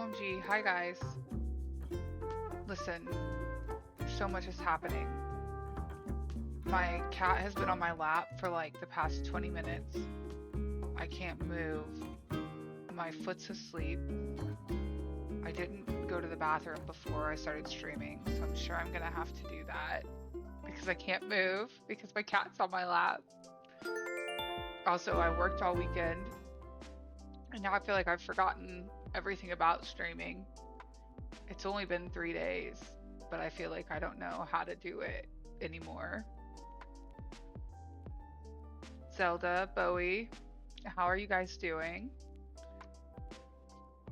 OMG, hi guys. Listen, so much is happening. My cat has been on my lap for like the past 20 minutes. I can't move. My foot's asleep. I didn't go to the bathroom before I started streaming, so I'm sure I'm gonna have to do that because I can't move because my cat's on my lap. Also, I worked all weekend and now I feel like I've forgotten everything about streaming. It's only been 3 days, but I feel like I don't know how to do it anymore. Zelda, Bowie, how are you guys doing?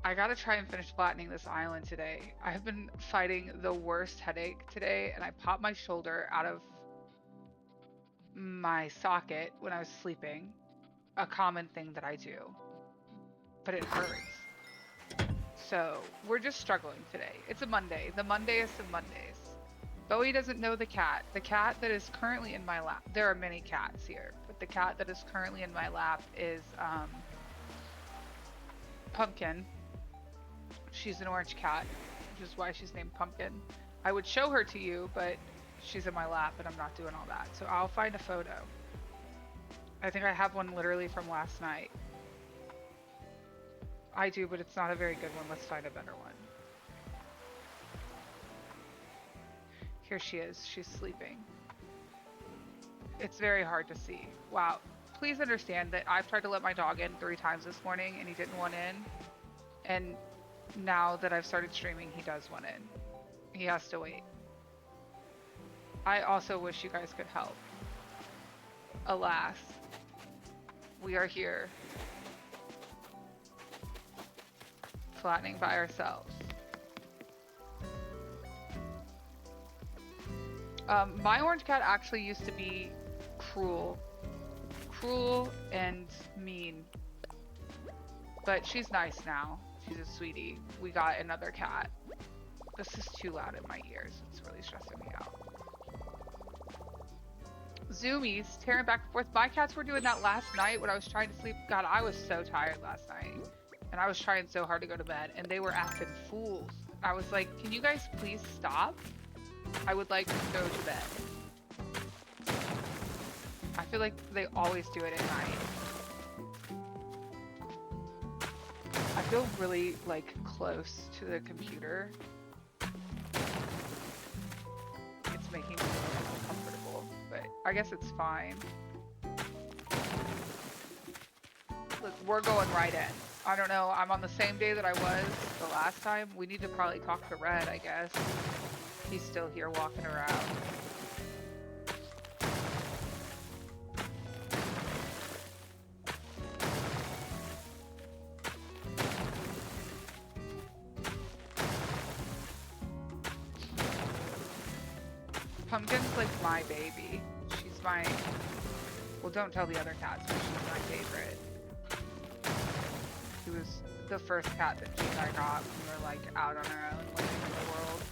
I gotta try and finish flattening this island today. I have been fighting the worst headache today, and I popped my shoulder out of my socket when I was sleeping. A common thing that I do, but it hurts. So we're just struggling today. It's a Monday, the Mondayest of Mondays. Bowie doesn't know the cat. The cat that is currently in my lap. There are many cats here, but the cat that is currently in my lap is Pumpkin. She's an orange cat, which is why she's named Pumpkin. I would show her to you, but she's in my lap and I'm not doing all that. So I'll find a photo. I think I have one literally from last night. I do, but it's not a very good one. Let's find a better one. Here she is. She's sleeping. It's very hard to see. Wow. Please understand that I've tried to let my dog in 3 times this morning and he didn't want in. And now that I've started streaming, he does want in. He has to wait. I also wish you guys could help. Alas, we are here, flattening by ourselves. My orange cat actually used to be cruel and mean, but she's nice now. She's a sweetie. We got another cat. This is too loud in my ears. It's really stressing me out. Zoomies, tearing back and forth. My cats were doing that last night when I was trying to sleep. God, I was so tired last night. And I was trying so hard to go to bed. And they were acting fools. I was like, can you guys please stop? I would like to go to bed. I feel like they always do it at night. I feel really, like, close to the computer. It's making me uncomfortable, but I guess it's fine. Look, we're going right in. I don't know, I'm on the same day that I was the last time. We need to probably talk to Red, I guess. He's still here walking around. Pumpkin's like my baby. She's my... Well, don't tell the other cats, but she's my favorite. She was the first cat that Gene and I got when we were like out on our own living in the world.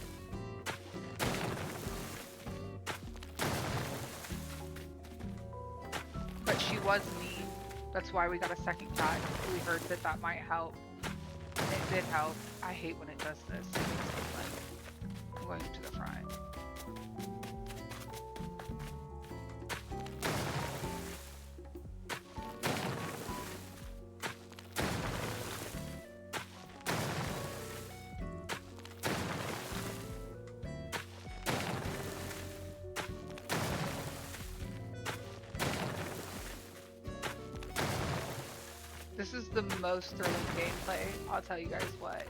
But she was mean. That's why we got a second cat. We heard that that might help. And it did help. I hate when it does this. It makes me like, I'm going to the front. This is the most thrilling gameplay, I'll tell you guys what.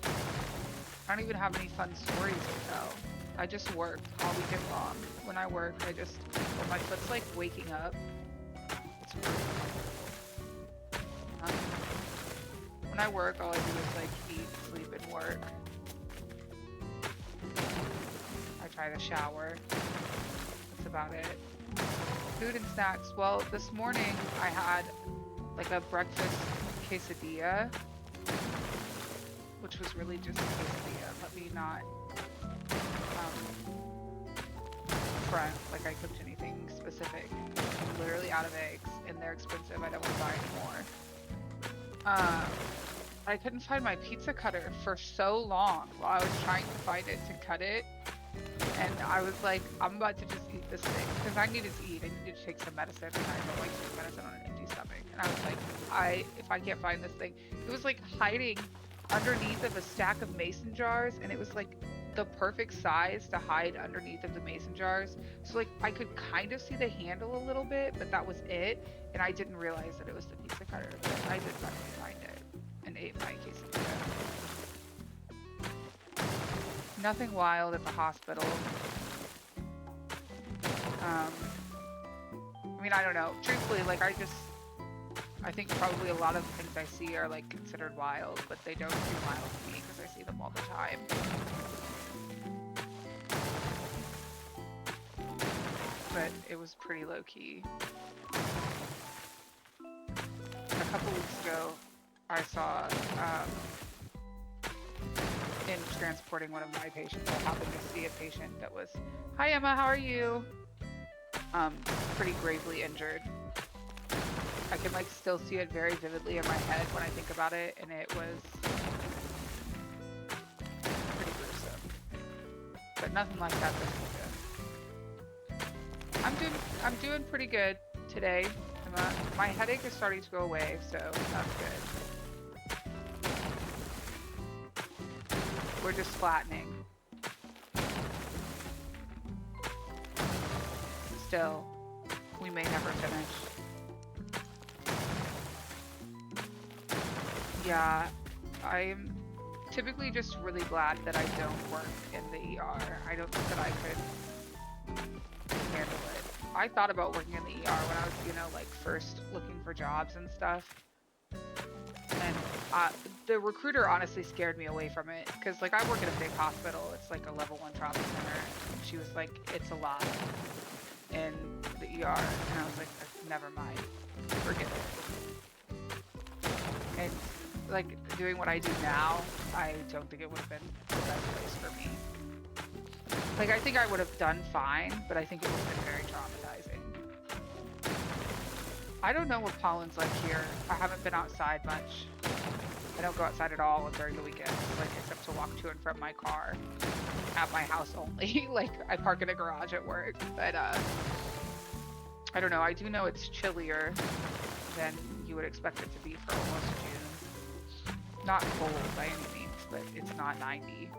I don't even have any fun stories to tell. I just work all weekend long. When I work, when my foot's like waking up, it's rude. When I work, all I do is like eat, sleep, and work. I try to shower. That's about it. Food and snacks. Well, this morning I had like a breakfast quesadilla, which was really just a quesadilla. Let me not front like I cooked anything specific. I'm literally out of eggs and they're expensive. I don't want to buy anymore. I couldn't find my pizza cutter for so long while I was trying to find it to cut it. And I was like, I'm about to just eat this thing because I needed to eat. I needed to take some medicine, and I don't like taking medicine on an empty stomach. And I was like, if I can't find this thing, it was like hiding underneath of a stack of mason jars, and it was like the perfect size to hide underneath of the mason jars. So like I could kind of see the handle a little bit, but that was it. And I didn't realize that it was the pizza cutter. But I did finally find it and ate my quesadilla. Nothing wild at the hospital. I mean, I don't know. Truthfully, like I think probably a lot of the things I see are like considered wild, but they don't seem wild to me because I see them all the time. But it was pretty low key. A couple weeks ago, I saw in transporting one of my patients, I happened to see a patient that was, "Hi Emma, how are you?" Pretty gravely injured. I can like still see it very vividly in my head when I think about it, and it was pretty gruesome. But nothing like that this weekend. I'm doing pretty good today. My headache is starting to go away, so that's good. We're just flattening. Still, we may never finish. Yeah, I'm typically just really glad that I don't work in the ER. I don't think that I could handle it. I thought about working in the ER when I was, like first looking for jobs and stuff. And the recruiter honestly scared me away from it because like I work in a big hospital. It's like a level 1 trauma center. And she was like, it's a lot in the ER. And I was like, never mind. Forget it. And like doing what I do now, I don't think it would have been the best place for me. Like I think I would have done fine, but I think it would have been very traumatizing. I don't know what pollen's like here. I haven't been outside much. I don't go outside at all during the weekends, like except to walk to and from my car at my house only. Like I park in a garage at work, but I don't know. I do know it's chillier than you would expect it to be for almost June. Not cold by any means, but it's not 90.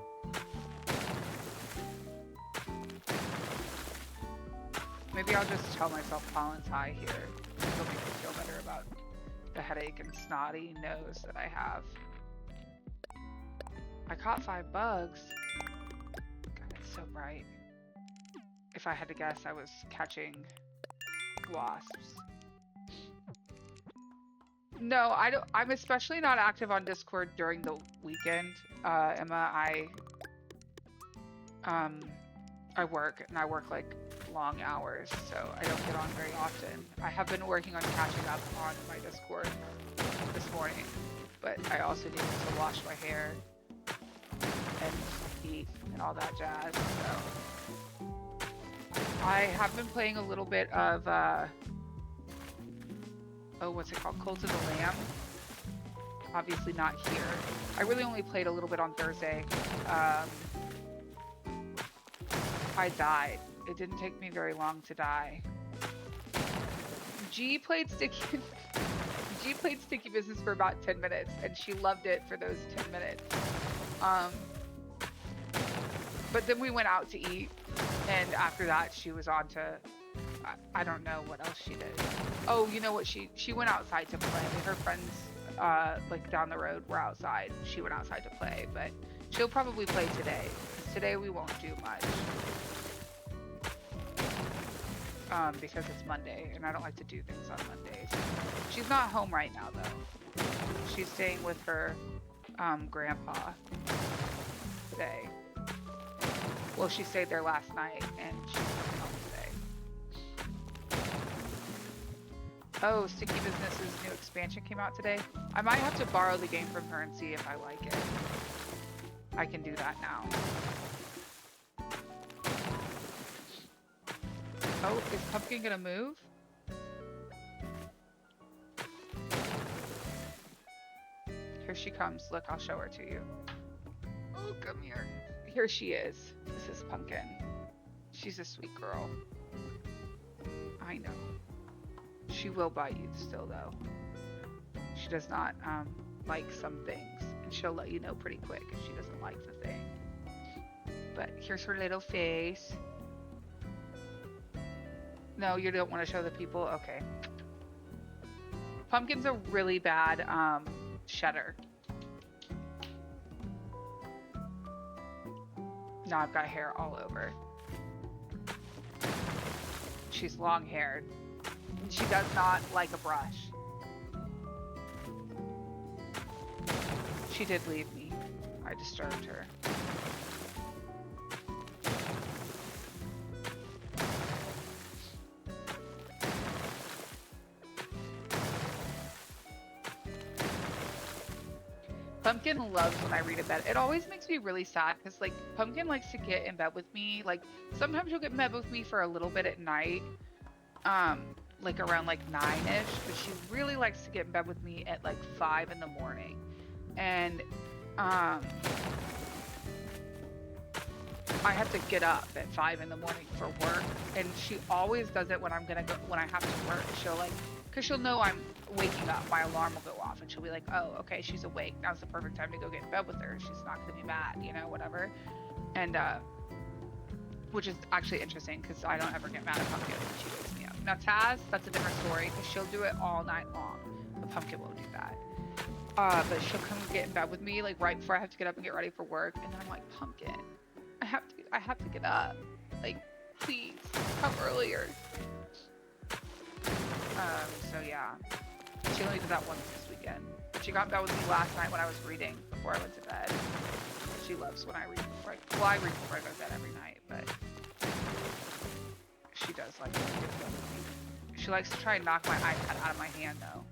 Maybe I'll just tell myself pollen's high here. It'll make me feel better about the headache and snotty nose that I have. I caught 5 bugs. God, it's so bright. If I had to guess, I was catching wasps. No, I'm especially not active on Discord during the weekend. Emma, I work, and I work like long hours, so I don't get on very often. I have been working on catching up on my Discord this morning, but I also needed to wash my hair and eat and all that jazz, so I have been playing a little bit of what's it called? Cult of the Lamb. Obviously not here. I really only played a little bit on Thursday. I died. It didn't take me very long to die. G played Sticky Business for about 10 minutes, and she loved it for those 10 minutes. But then we went out to eat, and after that she was on to I don't know what else she did. Oh, you know what? She went outside to play. Her friends like down the road were outside. She went outside to play, but she'll probably play today. Today we won't do much. Because it's Monday, and I don't like to do things on Mondays. She's not home right now, though. She's staying with her grandpa today. Well, she stayed there last night, and she's coming home today. Oh, Sticky Business's new expansion came out today. I might have to borrow the game from her and see if I like it. I can do that now. Oh, is Pumpkin gonna move? Here she comes. Look, I'll show her to you. Oh, come here. Here she is. This is Pumpkin. She's a sweet girl. I know. She will bite you still, though. She does not like some things. And she'll let you know pretty quick if she doesn't like the thing. But here's her little face. No, you don't want to show the people? Okay. Pumpkin's a really bad shedder. Now I've got hair all over. She's long-haired. She does not like a brush. She did leave me. I disturbed her. Pumpkin loves when I read in bed. It always makes me really sad because, like, Pumpkin likes to get in bed with me. Like, sometimes she'll get in bed with me for a little bit at night, like around like 9-ish. But she really likes to get in bed with me at like 5 in the morning, and I have to get up at 5 in the morning for work. And she always does it when I'm gonna go when I have to work. She'll like, cause she'll know I'm waking up, my alarm will go off, and she'll be like, oh, okay, she's awake, now's the perfect time to go get in bed with her, she's not gonna be mad, you know, whatever. And which is actually interesting because I don't ever get mad at Pumpkin when she wakes me up. Now Taz, that's a different story because she'll do it all night long, but Pumpkin won't do that. But she'll come get in bed with me like right before I have to get up and get ready for work, and then I'm like, Pumpkin, I have to get up, like, please come earlier. So yeah. She only did that once this weekend. She got in bed with me last night when I was reading before I went to bed. She loves when I read before I read before I go to bed every night, but she does like to get in bed with me. She likes to try and knock my iPad out of my hand though,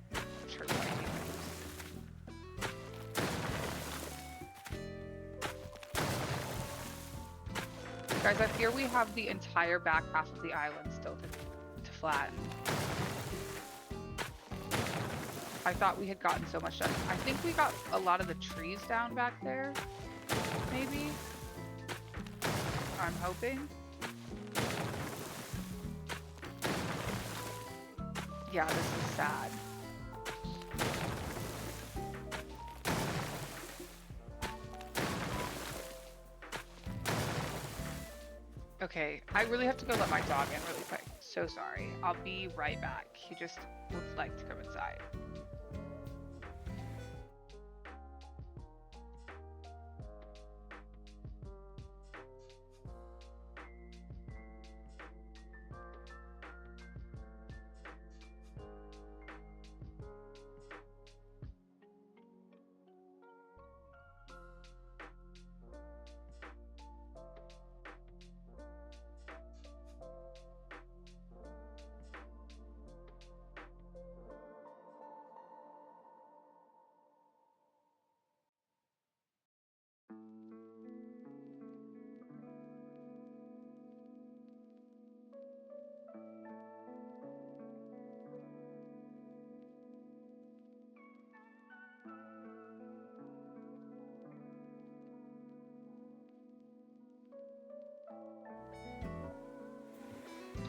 which hurts my feelings. Guys, I fear we have the entire back half of the island still to flatten. I thought we had gotten so much done. I think we got a lot of the trees down back there, maybe? I'm hoping. Yeah, this is sad. Okay, I really have to go let my dog in really quick. So sorry. I'll be right back. He just would like to come inside.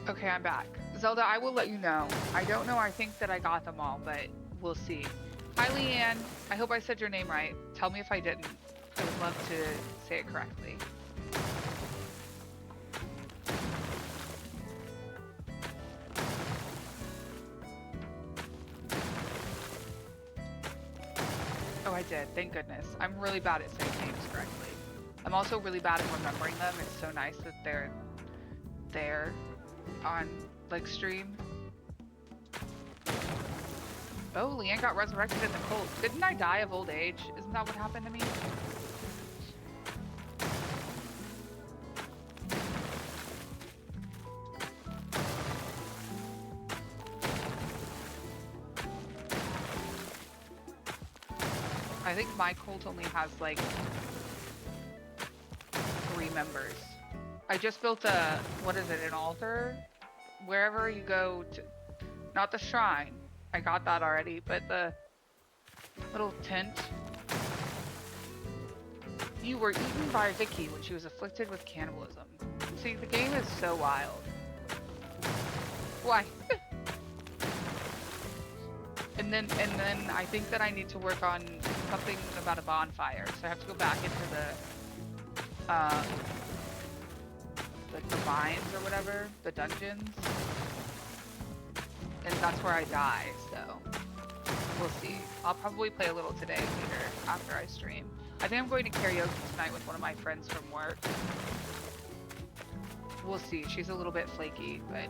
Okay, I'm back. Zelda, I will let you know. I don't know, I think that I got them all, but we'll see. Hi, Leanne. I hope I said your name right. Tell me if I didn't. I would love to say it correctly. Oh, I did. Thank goodness. I'm really bad at saying names correctly. I'm also really bad at remembering them. It's so nice that they're there on like stream. Oh, Leanne got resurrected in the cold. Didn't I die of old age? Isn't that what happened to me? I think my cult only has like 3 members. I just built a, what is it, an altar? Wherever you go to, not the shrine, I got that already, but the little tent You were eaten by Vicky when she was afflicted with cannibalism. See, the game is so wild. Why? and then I think that I need to work on something about a bonfire. So I have to go back into the like the mines or whatever, the dungeons. And that's where I die, so we'll see. I'll probably play a little today later after I stream. I think I'm going to karaoke tonight with one of my friends from work. We'll see. She's a little bit flaky, but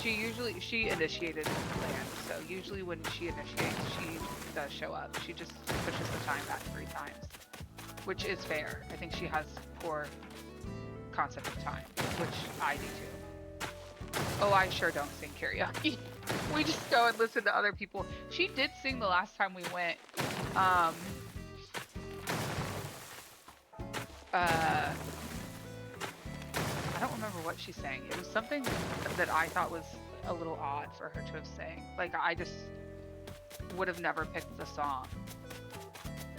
she initiated the plan, so usually when she initiates, she does show up. She just pushes the time back 3 times, which is fair. I think she has poor concept of time, which I do too. Oh, I sure don't sing karaoke. We just go and listen to other people. She did sing the last time we went. I don't remember what she sang. It was something that I thought was a little odd for her to have sang. Like, I just would have never picked the song.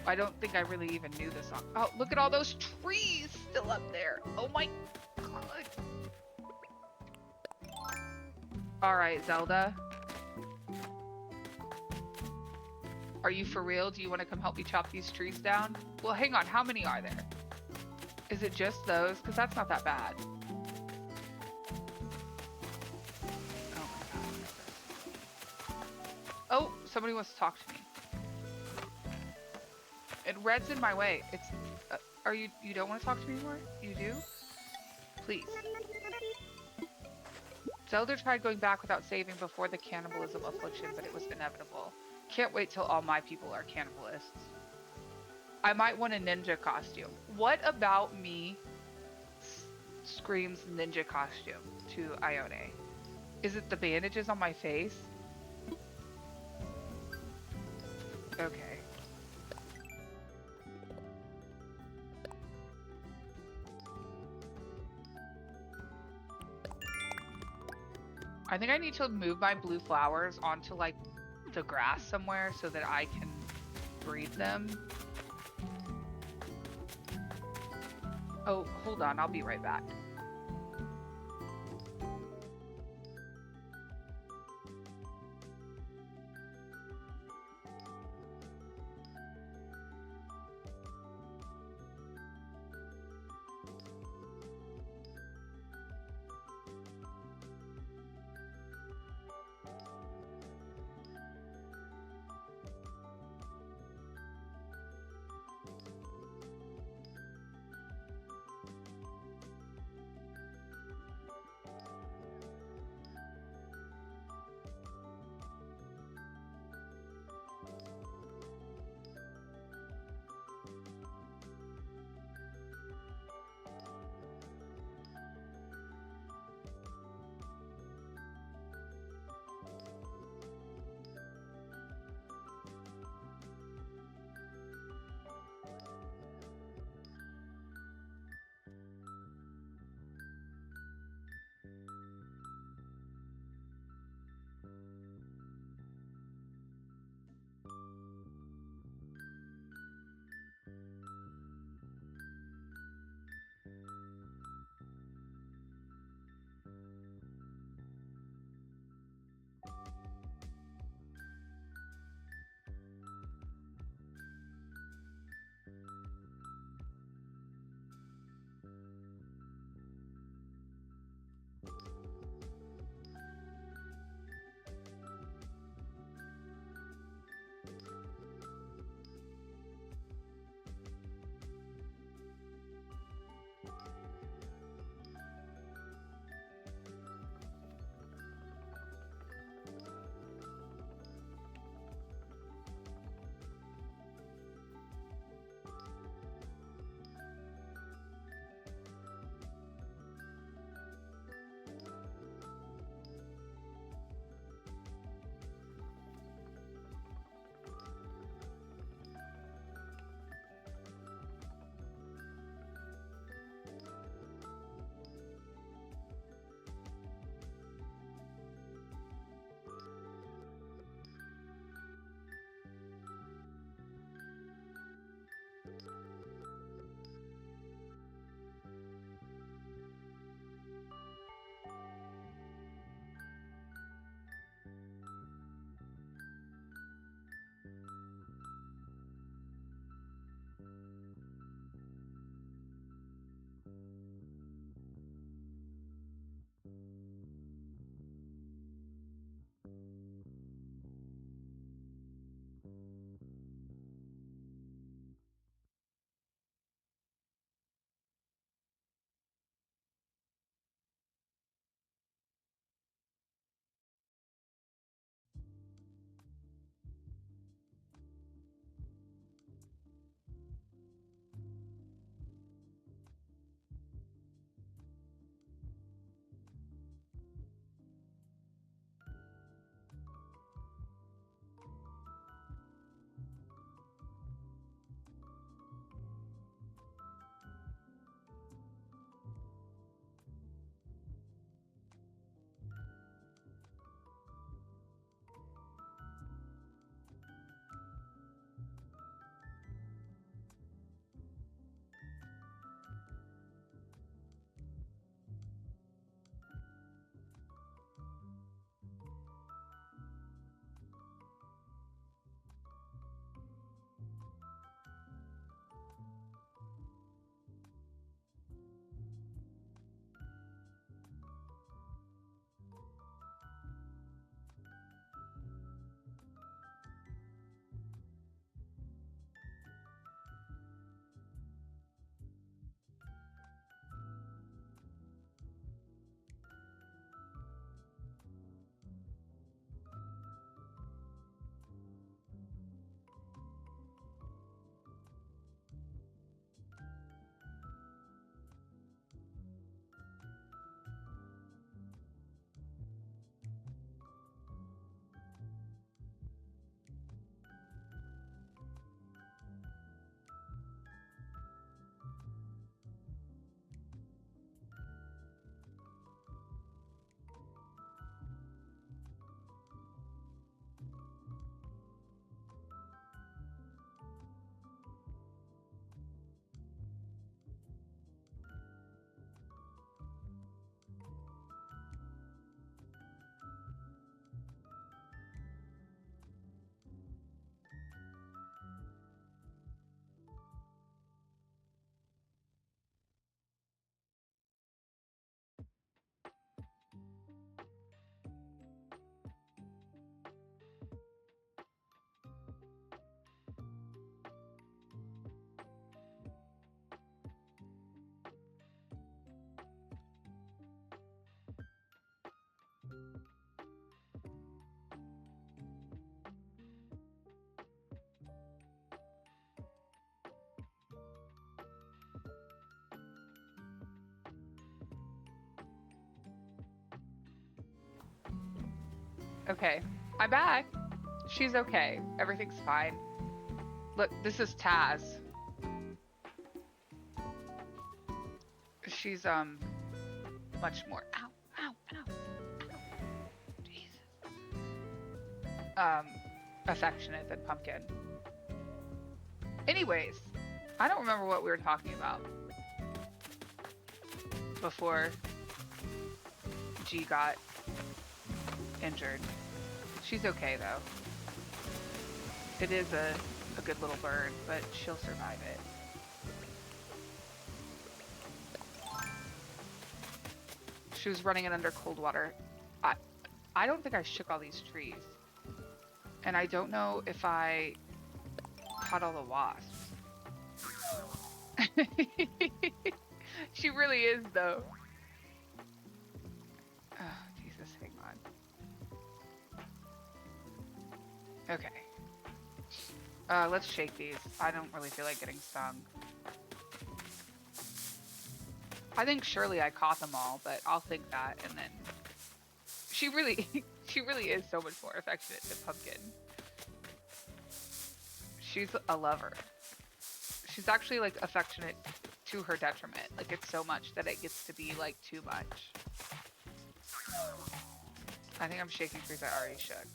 I don't think I really even knew the song. Oh, look at all those trees still up there. Oh my god. Alright, Zelda. Are you for real? Do you want to come help me chop these trees down? Well, hang on. How many are there? Is it just those? Because that's not that bad. Oh my god. Oh, somebody wants to talk to me. And red's in my way. It's... are you... you don't want to talk to me anymore? You do? Please. Zelda tried going back without saving before the cannibalism affliction, but it was inevitable. Can't wait till all my people are cannibalists. I might want a ninja costume. What about me screams ninja costume to Ione? Is it the bandages on my face? Okay. I think I need to move my blue flowers onto like the grass somewhere so that I can breed them. Oh, hold on, I'll be right back. Okay, I'm back. She's okay. Everything's fine. Look, this is Taz. She's much more Jesus. Affectionate than Pumpkin. Anyways, I don't remember what we were talking about before G got injured. She's okay though. It is a good little bird, but she'll survive it. She was running it under cold water. I don't think I shook all these trees. And I don't know if I caught all the wasps. She really is though. Oh, Jesus, hang on. Okay. Let's shake these. I don't really feel like getting stung. I think surely I caught them all, but I'll think that, and then she really is so much more affectionate than Pumpkin. She's a lover. She's actually like affectionate to her detriment. Like it's so much that it gets to be like too much. I think I'm shaking trees I already shook.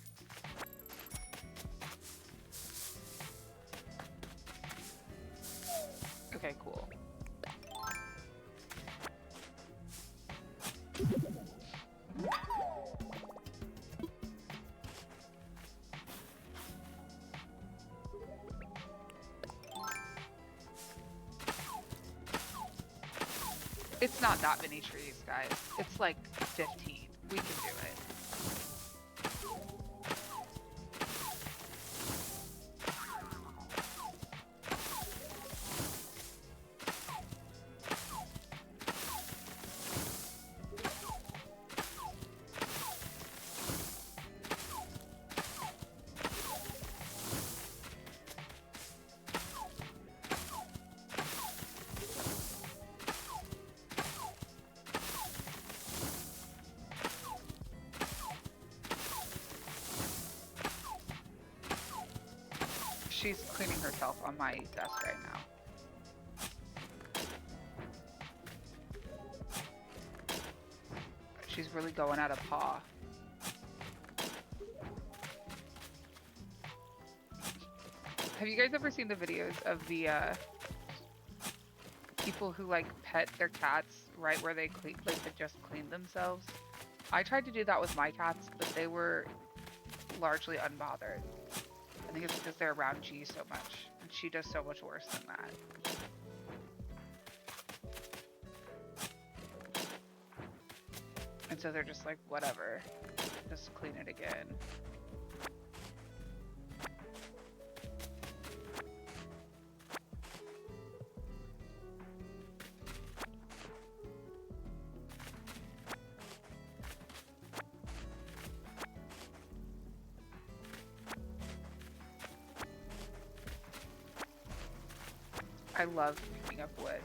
Okay, cool. It's not that many trees, guys. It's like 15. We can do it. She's cleaning herself on my desk right now. She's really going at a paw. Have you guys ever seen the videos of the people who like pet their cats right where they clean, like they just cleaned themselves? I tried to do that with my cats, but they were largely unbothered. I think it's because they're around G so much, and she does so much worse than that. And so they're just like, whatever, just clean it again. I love picking up wood.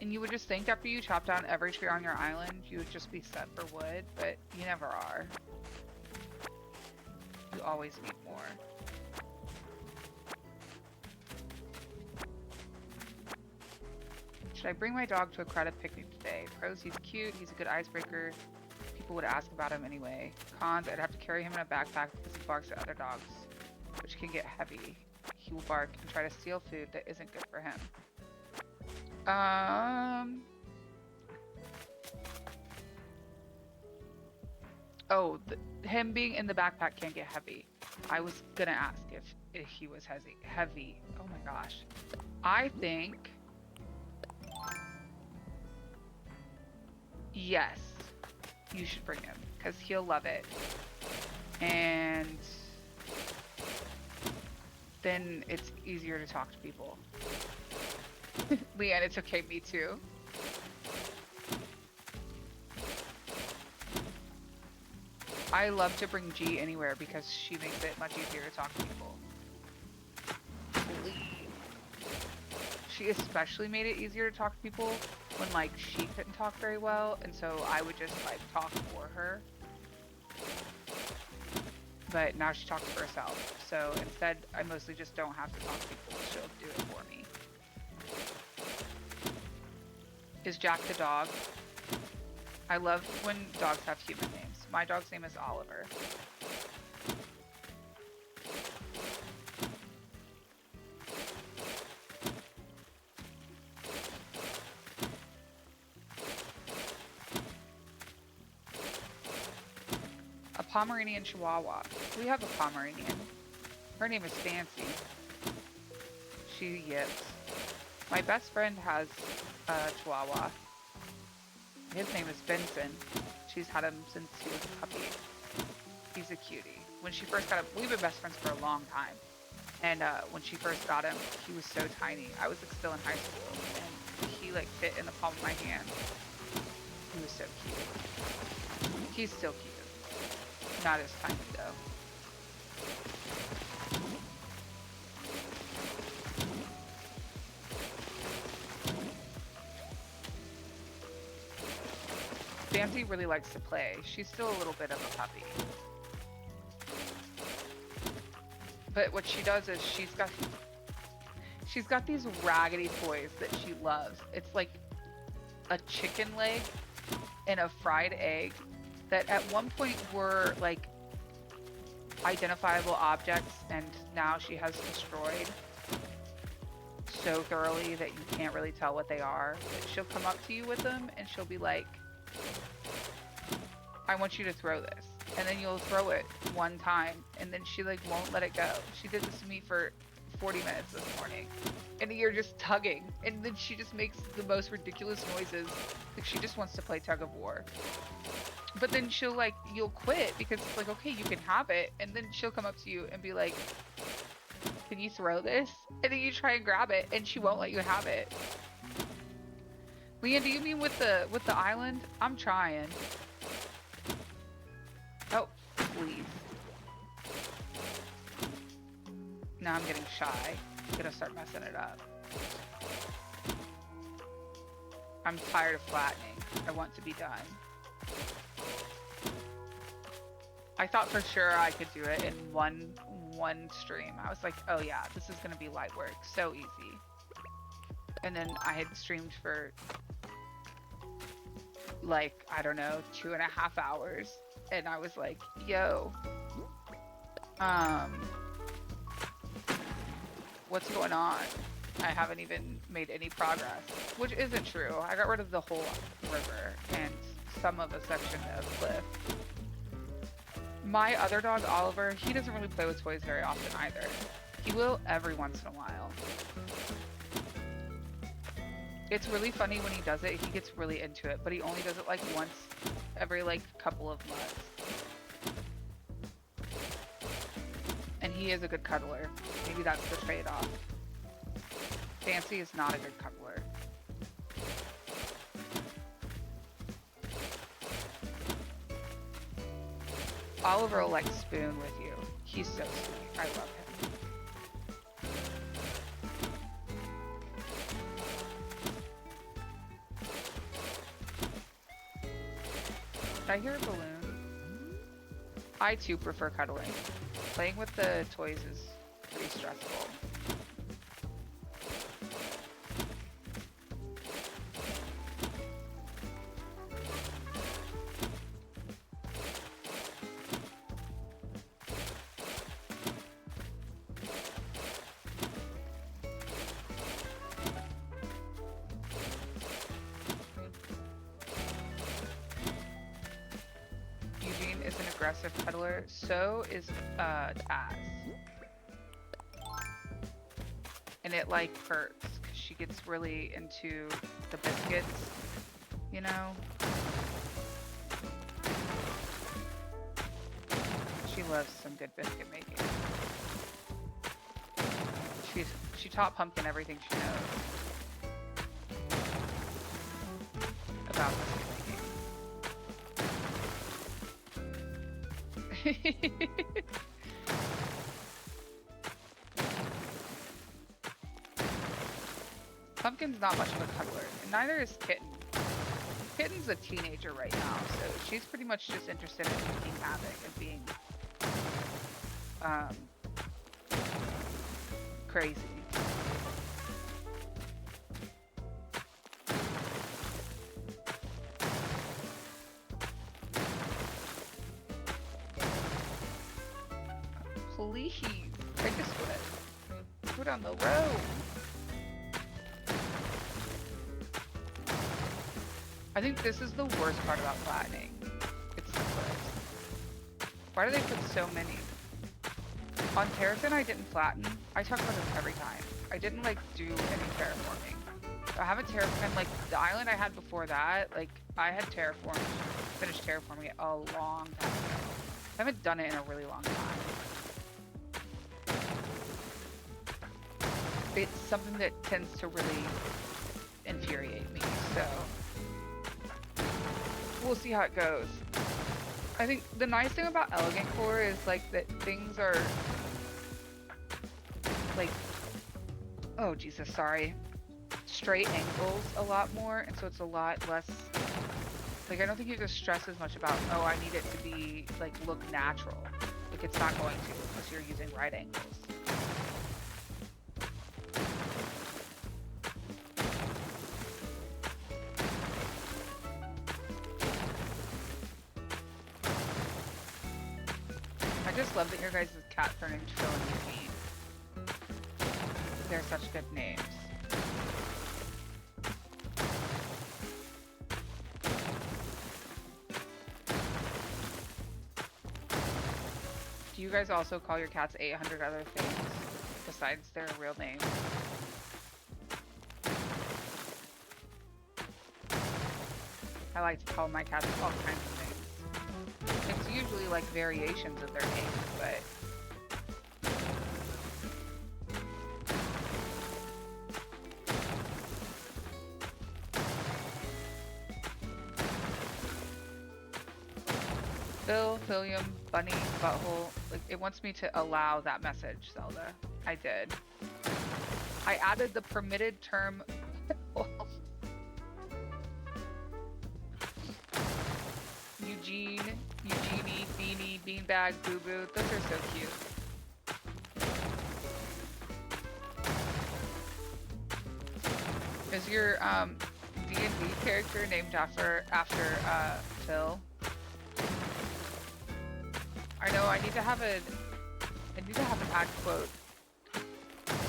And you would just think after you chop down every tree on your island, you would just be set for wood, but you never are. You always need more. Should I bring my dog to a crowded picnic today? Pros, he's cute, he's a good icebreaker. People would ask about him anyway. Cons, I'd have to carry him in a backpack because he barks at other dogs, which can get heavy. He will bark and try to steal food that isn't good for him. Oh, him being in the backpack can't get heavy. I was gonna ask if he was heavy. Oh my gosh. I think... yes, you should bring him, because he'll love it. And... then it's easier to talk to people. Leanne, it's okay, me too. I love to bring G anywhere because she makes it much easier to talk to people. She especially made it easier to talk to people when like she couldn't talk very well, and so I would just like talk for her. But now she talks for herself. So instead, I mostly just don't have to talk to people. She'll do it for me. Is Jack the dog? I love when dogs have human names. My dog's name is Oliver. A Pomeranian Chihuahua. We have a Pomeranian. Her name is Fancy. She yips. My best friend has a Chihuahua. His name is Benson. She's had him since he was a puppy. He's a cutie. When she first got him, we've been best friends for a long time. And when she first got him, he was so tiny. I was like, still in high school, and he like fit in the palm of my hand. He was so cute. He's still cute. Not as tiny though. Fancy really likes to play. She's still a little bit of a puppy. But what she does is she's got these raggedy toys that she loves. It's like a chicken leg and a fried egg that at one point were like identifiable objects, and now she has destroyed so thoroughly that you can't really tell what they are. But she'll come up to you with them and she'll be like, I want you to throw this. And then you'll throw it one time and then she like won't let it go. She did this to me for 40 minutes this morning. And you're just tugging. And then she just makes the most ridiculous noises. Like she just wants to play tug of war. But then she'll like, you'll quit because it's like, okay, you can have it. And then she'll come up to you and be like, can you throw this? And then you try and grab it and she won't let you have it. Leanne, do you mean with the island? I'm trying. Oh, please. Now I'm getting shy. I'm gonna start messing it up. I'm tired of flattening. I want to be done. I thought for sure I could do it in one stream. I was like, oh yeah, this is gonna be light work. So easy. And then I had streamed for like, I don't know, 2.5 hours. And I was like, yo, what's going on? I haven't even made any progress, which isn't true. I got rid of the whole river and some of a section of cliff. My other dog, Oliver, he doesn't really play with toys very often either. He will every once in a while. It's really funny when he does it. He gets really into it, but he only does it like once every like couple of months. And he is a good cuddler. Maybe that's the trade-off. Fancy is not a good cuddler. Oliver will like spoon with you. He's so sweet. I love him. Did I hear a balloon? I too prefer cuddling. Playing with the toys is pretty stressful. Cuddler, so is Taz. And it like hurts because she gets really into the biscuits, you know? She loves some good biscuit making. She taught Pumpkin everything she knows about biscuit making. Pumpkin's not much of a cuddler, and neither is Kitten. Kitten's a teenager right now, so she's pretty much just interested in wreaking havoc and being crazy. Please, I just want to go down the road. I think this is the worst part about flattening. It's the worst. Why do they put so many? On Terraform, I didn't flatten. I talk about this every time. I didn't like do any terraforming. I haven't terraformed, like the island I had before that, like I had finished terraforming it a long time ago. I haven't done it in a really long time. It's something that tends to really infuriate me, so we'll see how it goes. I think the nice thing about Elegant Core is like that things are like, oh Jesus, sorry, straight angles a lot more, and so it's a lot less, like I don't think you have to stress as much about, oh I need it to be like look natural. Like it's not going to unless you're using right angles. I just love that your guys' cat turned into Phil and Eugene. They're such good names. Do you guys also call your cats 800 other things besides their real name? I like to call my cats all kinds of things. It's usually like variations of their names, but Phil, William, Bunny, Butthole, like it wants me to allow that message, Zelda. I did. I added the permitted term Eugene, Eugenie, Beanie, Beanbag, Boo Boo. Those are so cute. Is your D&D character named after Phil? I know I need to have an add quote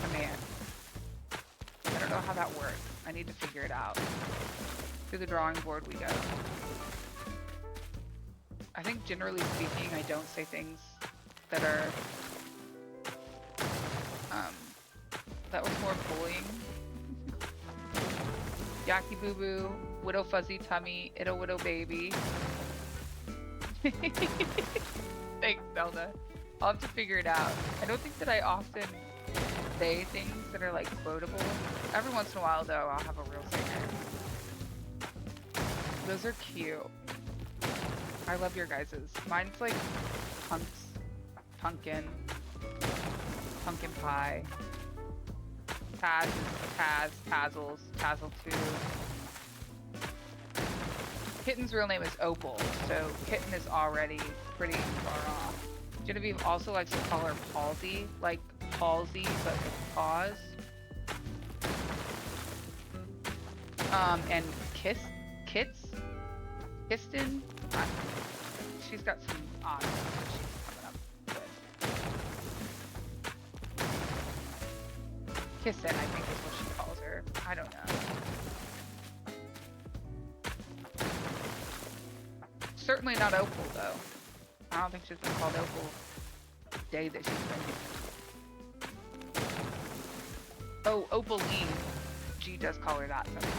command. I don't know how that works. I need to figure it out. To the drawing board we go. I think generally speaking, I don't say things that are, that was more bullying. Yaki Boo Boo, Widow Fuzzy Tummy, Ittle Widow Baby. Thanks, Zelda. I'll have to figure it out. I don't think that I often say things that are like quotable. Every once in a while though, I'll have a real singer. Those are cute. I love your guys's. Mine's like punks, pumpkin pie. Taz is Taz, Tazzles, Tazzle 2. Kitten's real name is Opal, so Kitten is already pretty far off. Genevieve also likes to call her Palsy, like palsy, but with paws. And Kistin? She's got some odd ones that she's coming up with. Kissin, I think is what she calls her. I don't know. Certainly not Opal, though. I don't think she's been called Opal the day that she's been. Oh, Opaline. G does call her that sometimes.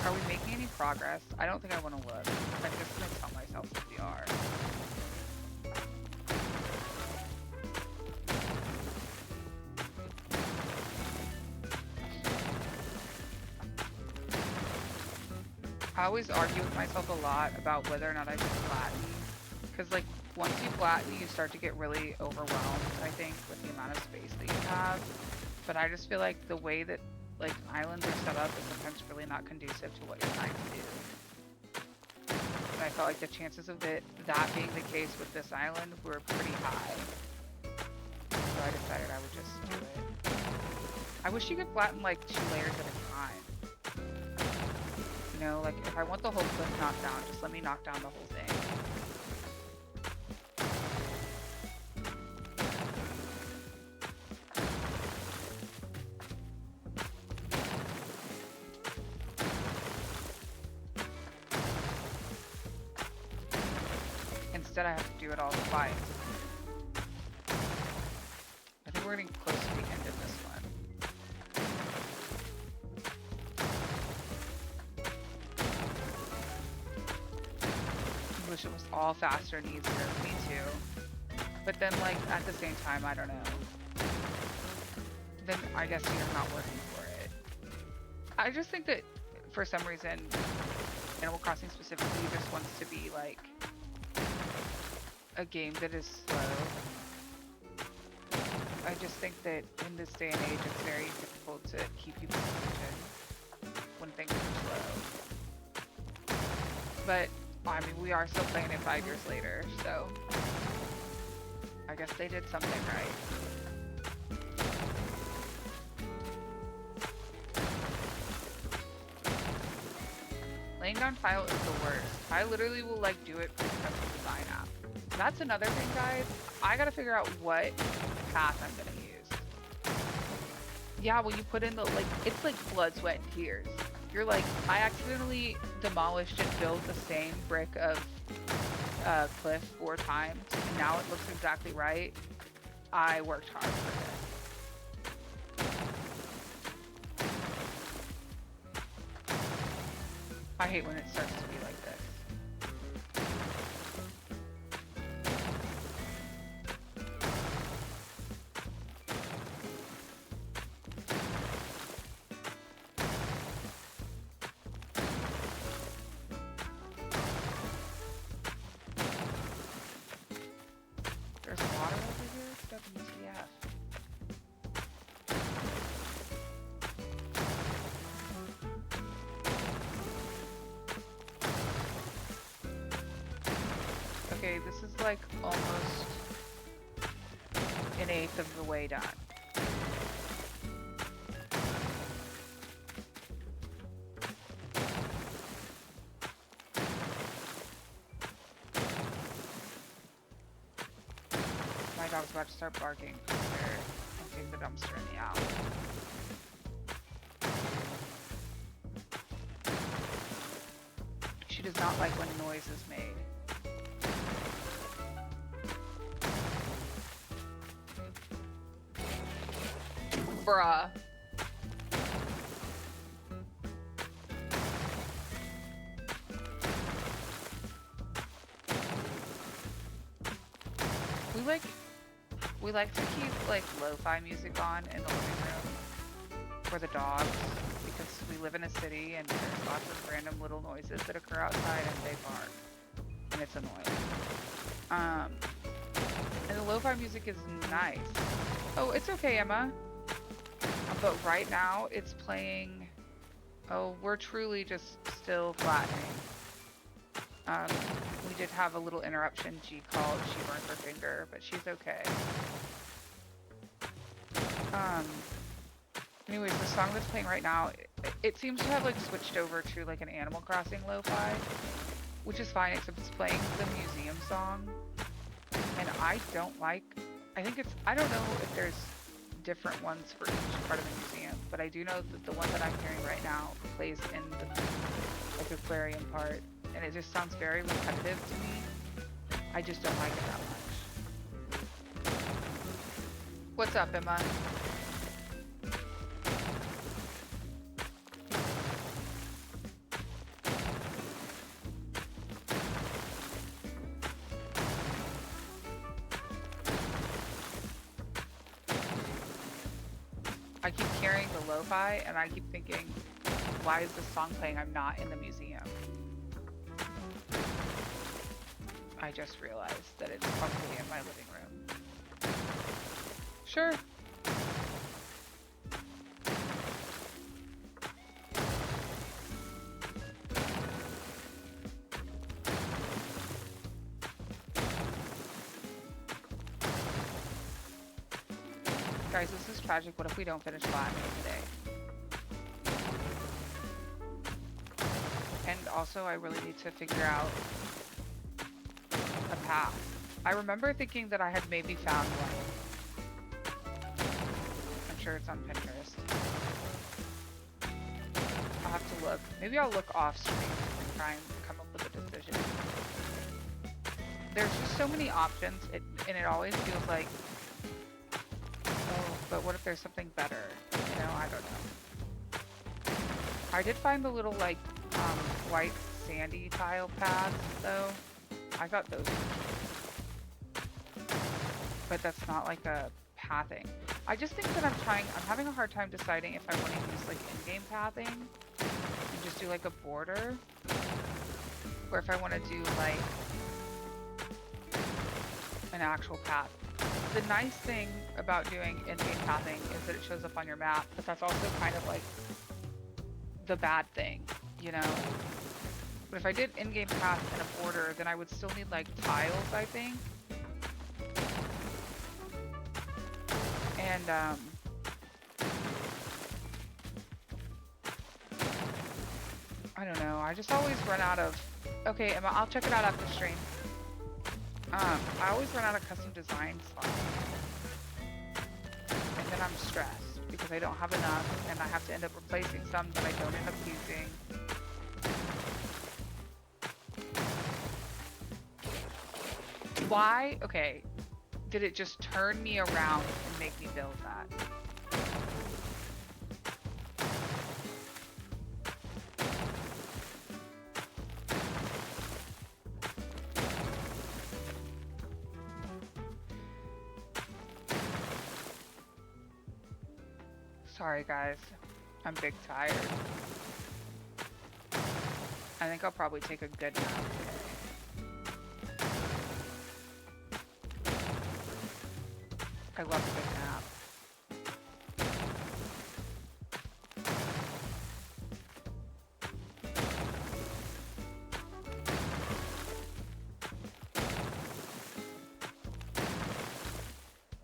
Are we making any progress? I don't think I want to look. I'm just going to tell myself that we are. I always argue with myself a lot about whether or not I should flatten. Because, like, once you flatten, you start to get really overwhelmed, I think, with the amount of space that you have. But I just feel like the way that, like, islands are set up is sometimes really not conducive to what you're trying to do. And I felt like the chances of that being the case with this island were pretty high. So I decided I would just do it. I wish you could flatten, like, 2 layers at a time. You know, like, if I want the whole cliff knocked down, just let me knock down the whole thing. Instead, I have to do it all twice. I think we're getting close to the end of this one. I wish it was all faster and easier. Me too. But then, like, at the same time, I don't know. Then I guess you're not working for it. I just think that, for some reason, Animal Crossing specifically just wants to be, like, a game that is slow. I just think that in this day and age it's very difficult to keep people's attention when things are slow. But, I mean, we are still playing it 5 years later, so I guess they did something right. Laying down tile is the worst. I literally will, like, do it for the custom design app. That's another thing, guys. I gotta figure out what path I'm gonna use. Yeah, when you put in the, like, it's like blood, sweat, and tears. You're like, I accidentally demolished and built the same brick of cliff 4 times, and now it looks exactly right. I worked hard for this. I hate when it starts to be like this. There's water over here? WTF. Okay, this is like almost an 1/8 of the way done. My dog's about to start barking because they're emptying the dumpster in the alley. She does not like when noise is made. Bruh. We like to keep like lo-fi music on in the living room for the dogs because we live in a city and there's lots of random little noises that occur outside and they bark and it's annoying. And the lo-fi music is nice. Oh, it's okay, Emma. But right now it's playing. Oh, we're truly just still flattening. We did have a little interruption. G called. She burned her finger, but she's okay. Anyways, the song that's playing right now, it seems to have like switched over to like an Animal Crossing lo-fi, which is fine, except it's playing the museum song, and I don't like. I think it's. I don't know if there's different ones for each part of the museum, but I do know that the one that I'm hearing right now plays in the like aquarium part, and it just sounds very repetitive to me. I just don't like it that much. What's up, Emma? I keep hearing the lo-fi and I keep thinking, why is this song playing? I'm not in the museum. I just realized that it's probably in my living room. Sure. Guys, this is tragic. What if we don't finish flattening today? And also, I really need to figure out a path. I remember thinking that I had maybe found one. I'm sure it's on Pinterest. I'll have to look. Maybe I'll look off stream and try and come up with a decision. There's just so many options, and it always feels like, but what if there's something better? You know, I don't know. I did find the little, like, white sandy tile paths, though. I thought those were cute. But that's not like a pathing. I just think that I'm having a hard time deciding if I want to use, like, in-game pathing and just do, like, a border. Or if I want to do, like, an actual path. The nice thing about doing in-game pathing is that it shows up on your map, but that's also kind of like the bad thing, you know? But if I did in-game path and a border, then I would still need like tiles, I think. And I don't know, I just always run out of, okay, Emma, I'll check it out after stream. I always run out of custom design slots. And then I'm stressed because I don't have enough and I have to end up replacing some that I don't end up using. Why? Okay. Did it just turn me around and make me build that? Sorry guys, I'm big tired. I think I'll probably take a good nap today. I love a good nap.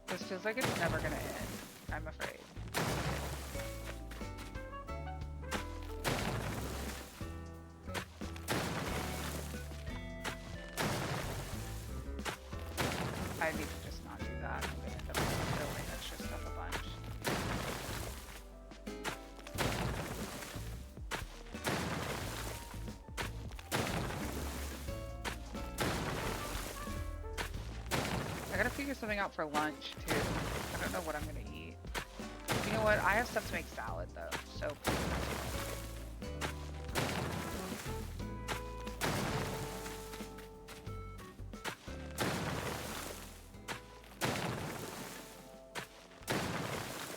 This feels like it's never gonna end, I'm afraid. I need to just not do that. I'm gonna end up building extra stuff a bunch. I gotta figure something out for lunch too. I don't know what I'm gonna eat. You know what? I have stuff to make salad though, so.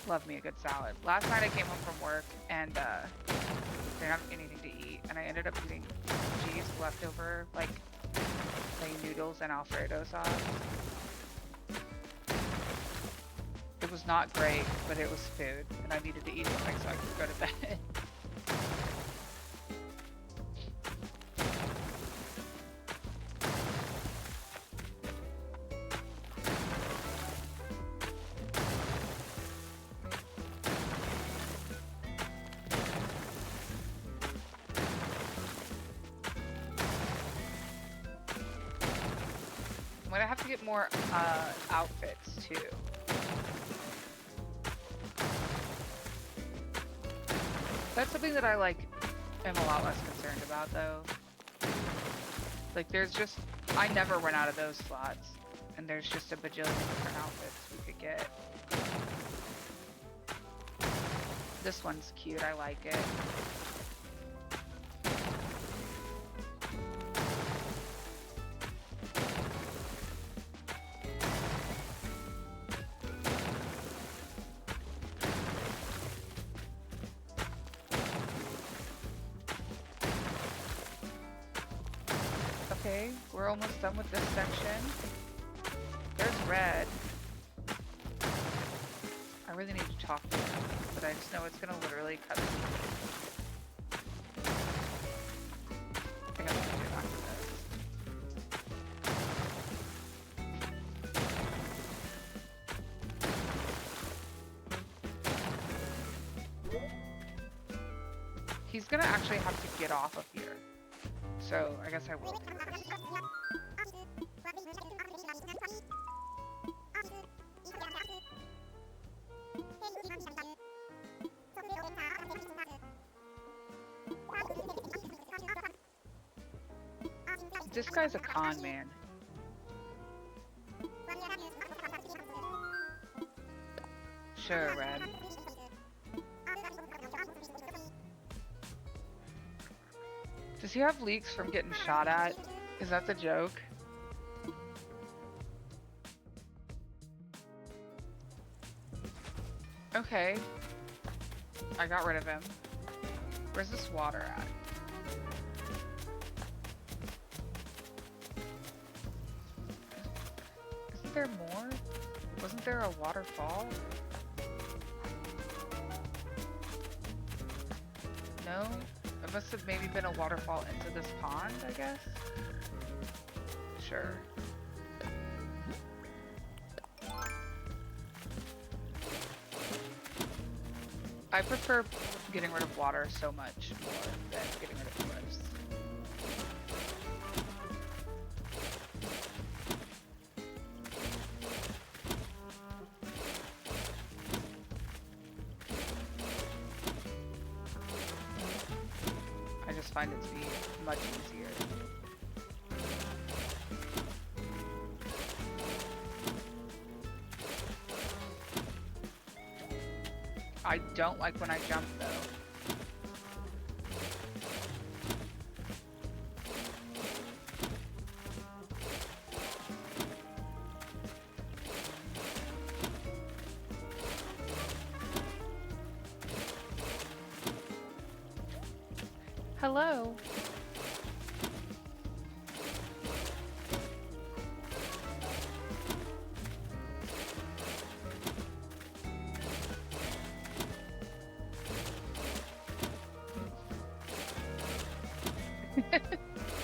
Love me a good salad. Last night I came home from work and didn't have anything to eat, and I ended up eating cheese leftover, like plain noodles and Alfredo sauce. It was not great, but it was food, and I needed to eat something so I could go to bed. I'm gonna have to get more outfits too. That's something that I like am a lot less concerned about though. Like there's just, I never run out of those slots, and there's just a bajillion different outfits we could get. This one's cute, I like it. Okay, we're almost done with this section. There's red. I really need to talk to him, but I just know it's gonna literally cut me. I guess I'll do after this. He's gonna actually have to get off of here. So, I guess I will do this. This guy's a con man. Sure, Red. Does he have leaks from getting shot at? Is that the joke? Okay. I got rid of him. Where's this water at? Isn't there more? Wasn't there a waterfall? No? It must have maybe been a waterfall into this pond, I guess? Sure. I prefer getting rid of water so much more than getting rid of cliffs. I just find it to be much easier. I don't like when I jump though. Hello.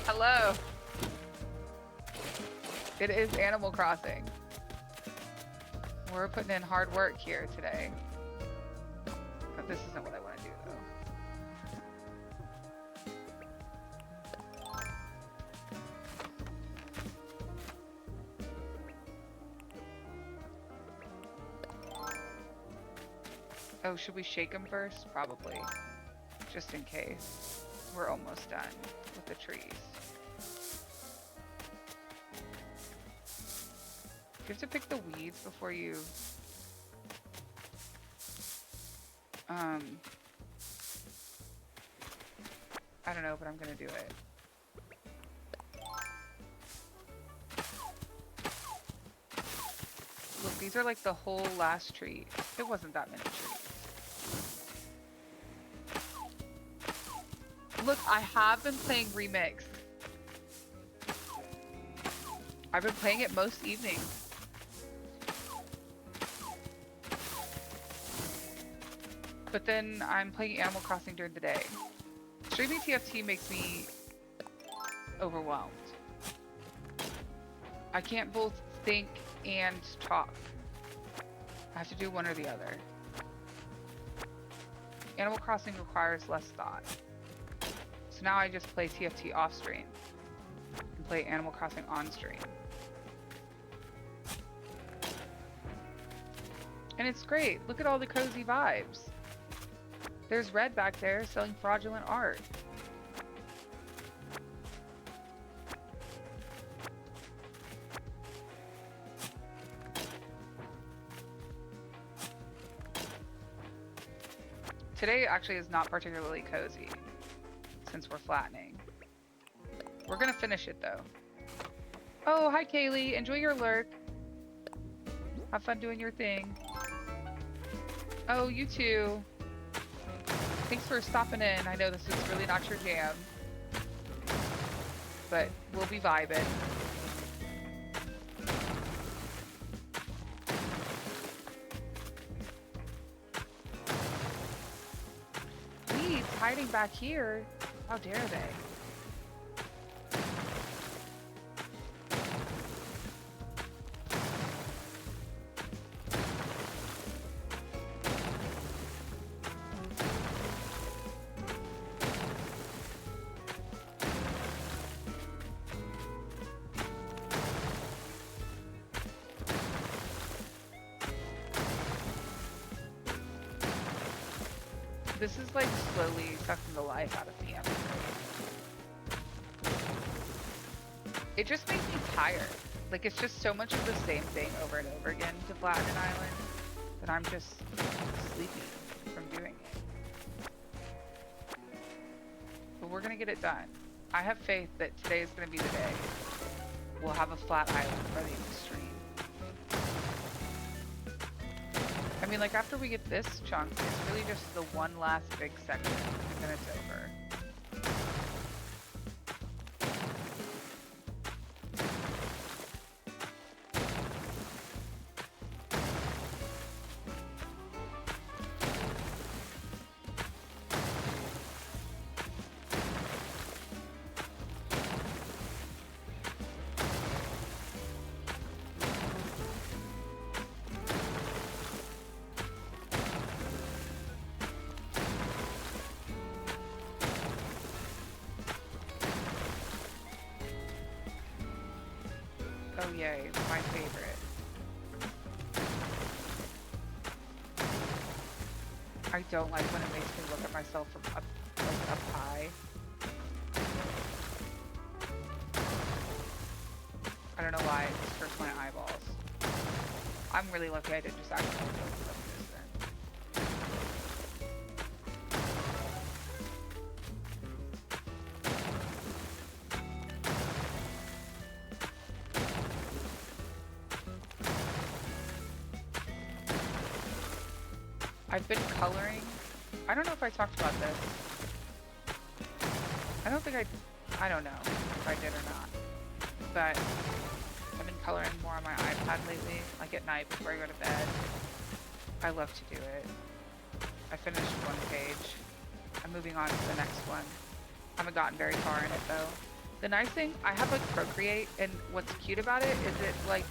Hello. It is Animal Crossing. We're putting in hard work here today. But this isn't what I want to do though. Oh, should we shake them first? Probably. Just in case. We're almost done with the trees. You have to pick the weeds before you... I don't know, but I'm gonna do it. Look, these are like the whole last tree. It wasn't that many trees. Look, I have been playing Remix. I've been playing it most evenings. But then I'm playing Animal Crossing during the day. Streaming TFT makes me overwhelmed. I can't both think and talk. I have to do one or the other. Animal Crossing requires less thought. So now I just play TFT off stream and play Animal Crossing on stream. And it's great. Look at all the cozy vibes. There's Red back there selling fraudulent art. Today actually is not particularly cozy since we're flattening. We're gonna finish it though. Oh, hi Kaylee. Enjoy your lurk. Have fun doing your thing. Oh, you too. Thanks for stopping in. I know this is really not your jam. but we'll be vibing. Weeds hiding back here. How dare they? This is like slowly sucking the life out of me. It just makes me tired. Like it's just so much of the same thing over and over again to flatten an island that I'm just sleepy from doing it. But we're gonna get it done. I have faith that today is gonna be the day. We'll have a flat island by the end of the stream. I mean, like, after we get this chunk, it's really just the one last big section, and then it's over. Oh yay, my favorite. I don't like when it makes me look at myself from up high. I don't know why, it just hurts my eyeballs. I'm really lucky I didn't just accidentally go like this then. I've been coloring. I don't know if I talked about this. I don't know if I did or not. But I've been coloring more on my iPad lately, like at night before I go to bed. I love to do it. I finished one page. I'm moving on to the next one. I haven't gotten very far in it though. The nice thing, I have like Procreate, and what's cute about it is it like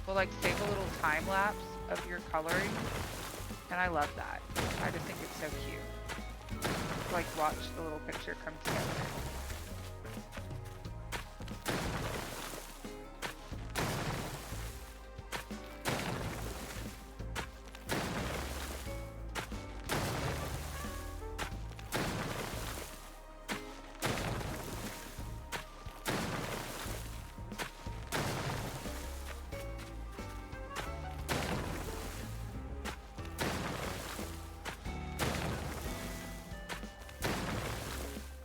will like save a little time lapse of your coloring. And I love that. I just think it's so cute. To, like, watch the little picture come together.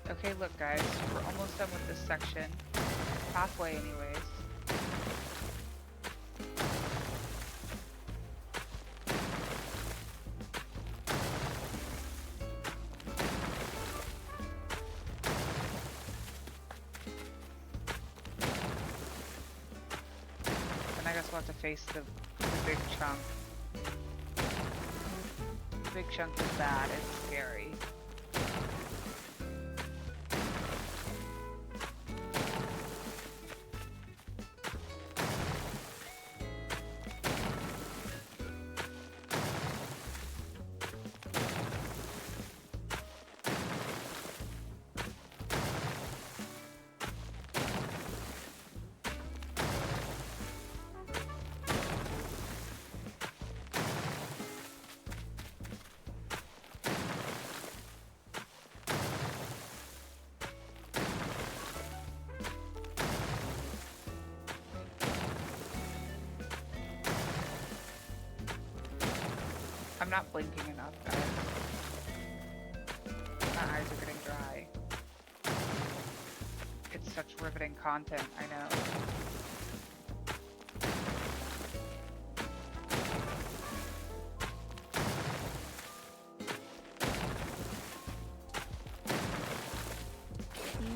Okay, look guys, we're almost done with this section. Halfway anyways. And I guess we'll have to face the big chunk. The big chunk is bad, it's scary. I'm not blinking enough, guys. My eyes are getting dry. It's such riveting content, I know.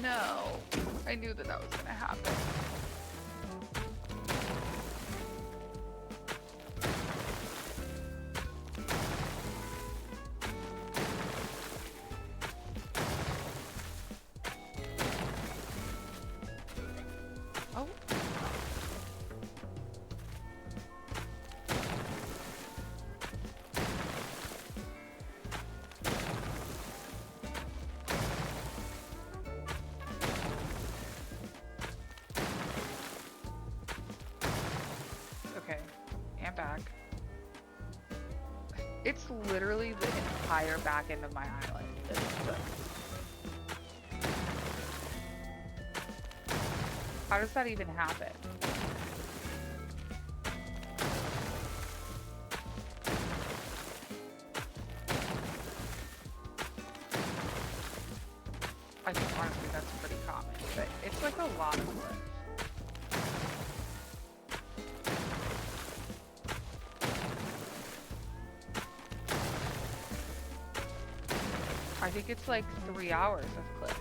No. I knew that that was gonna happen. Oh. Okay, and back. It's literally the entire back end of my island. How does that even happen? I think honestly that's pretty common, but it's like a lot of work. I think it's like 3 hours of cliff.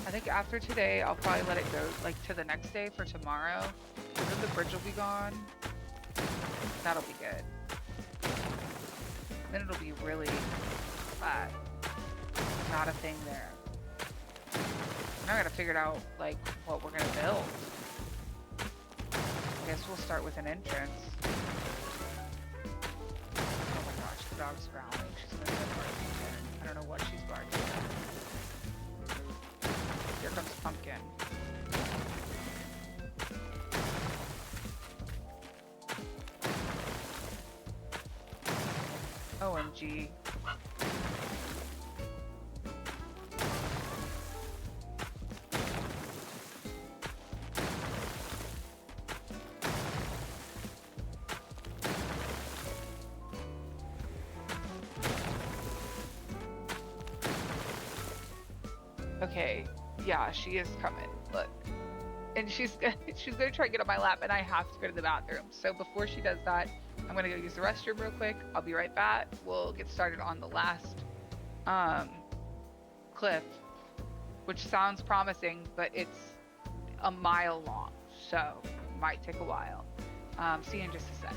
I think after today, I'll probably let it go like to the next day for tomorrow. And then the bridge will be gone. That'll be good. Then it'll be really not a thing there. Now I gotta figure out like what we're gonna build. I guess we'll start with an entrance. Oh my gosh, the dog's growling. She's gonna start barking again. I don't know what she's barking at. Here comes Pumpkin. OMG. Okay, yeah, she is coming. Look, and she's gonna try to get on my lap, and I have to go to the bathroom. So before she does that, I'm gonna go use the restroom real quick. I'll be right back. We'll get started on the last cliff, which sounds promising, but it's a mile long, so it might take a while. See you in just a sec.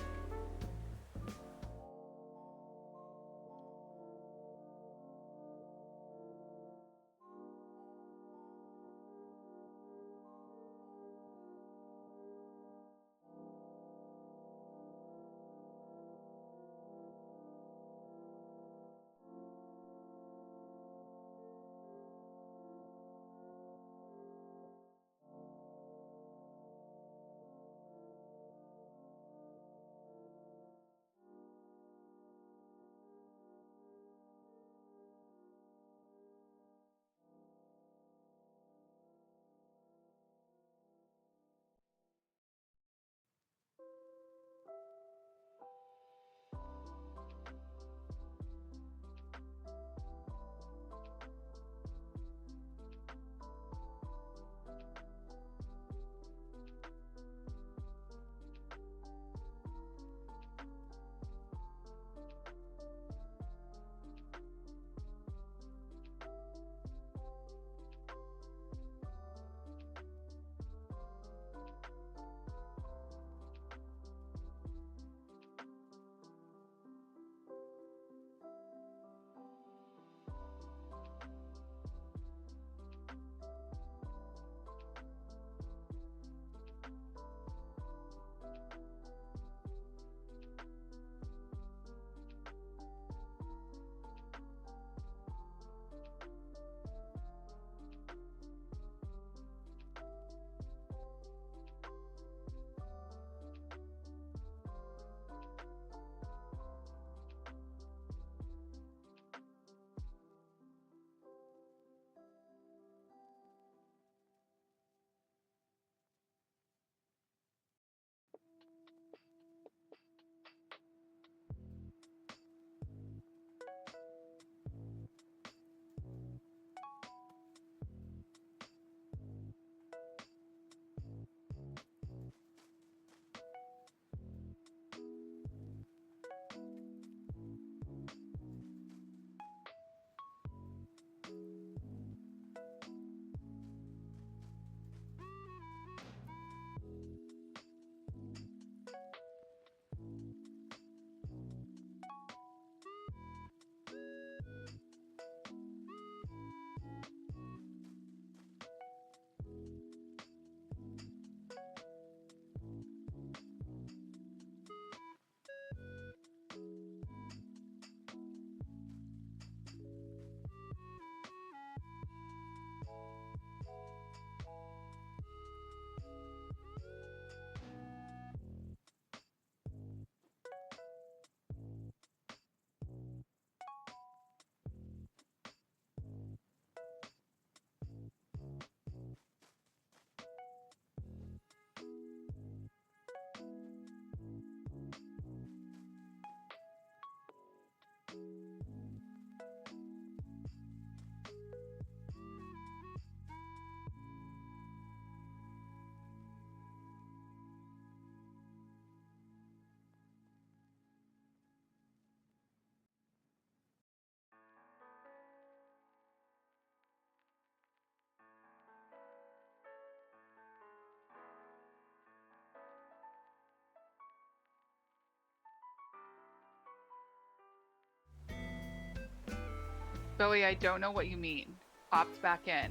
Bowie, I don't know what you mean. Opt back in.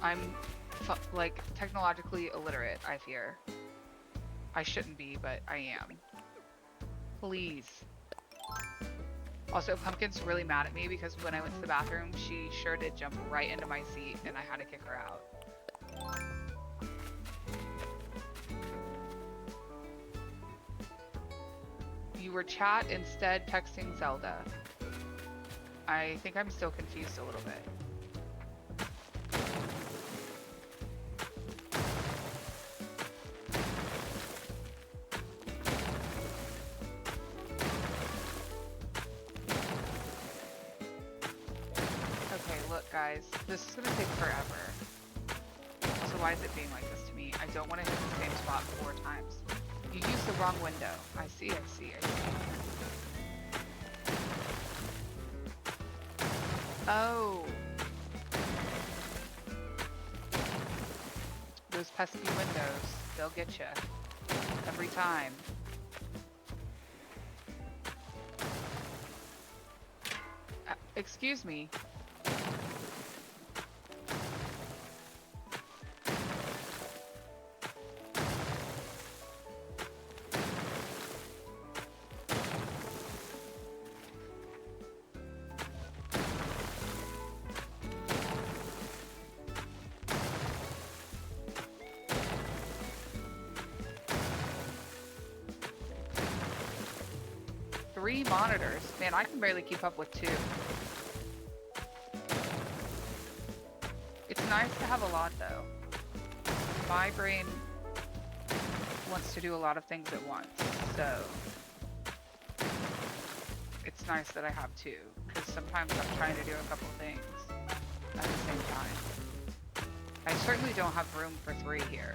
I'm like technologically illiterate, I fear. I shouldn't be, but I am. Please. Also, Pumpkin's really mad at me because when I went to the bathroom, she sure did jump right into my seat and I had to kick her out. You were chat instead texting Zelda. I think I'm still confused a little bit. Guys, this is gonna take forever. Also, why is it being like this to me? I don't want to hit the same spot 4 times. You used the wrong window. I see, I see, I see. Oh. Those pesky windows, they'll get you. Every time. Excuse me. Monitors. Man, I can barely keep up with 2. It's nice to have a lot, though. My brain wants to do a lot of things at once, so it's nice that I have 2, because sometimes I'm trying to do a couple things at the same time. I certainly don't have room for 3 here.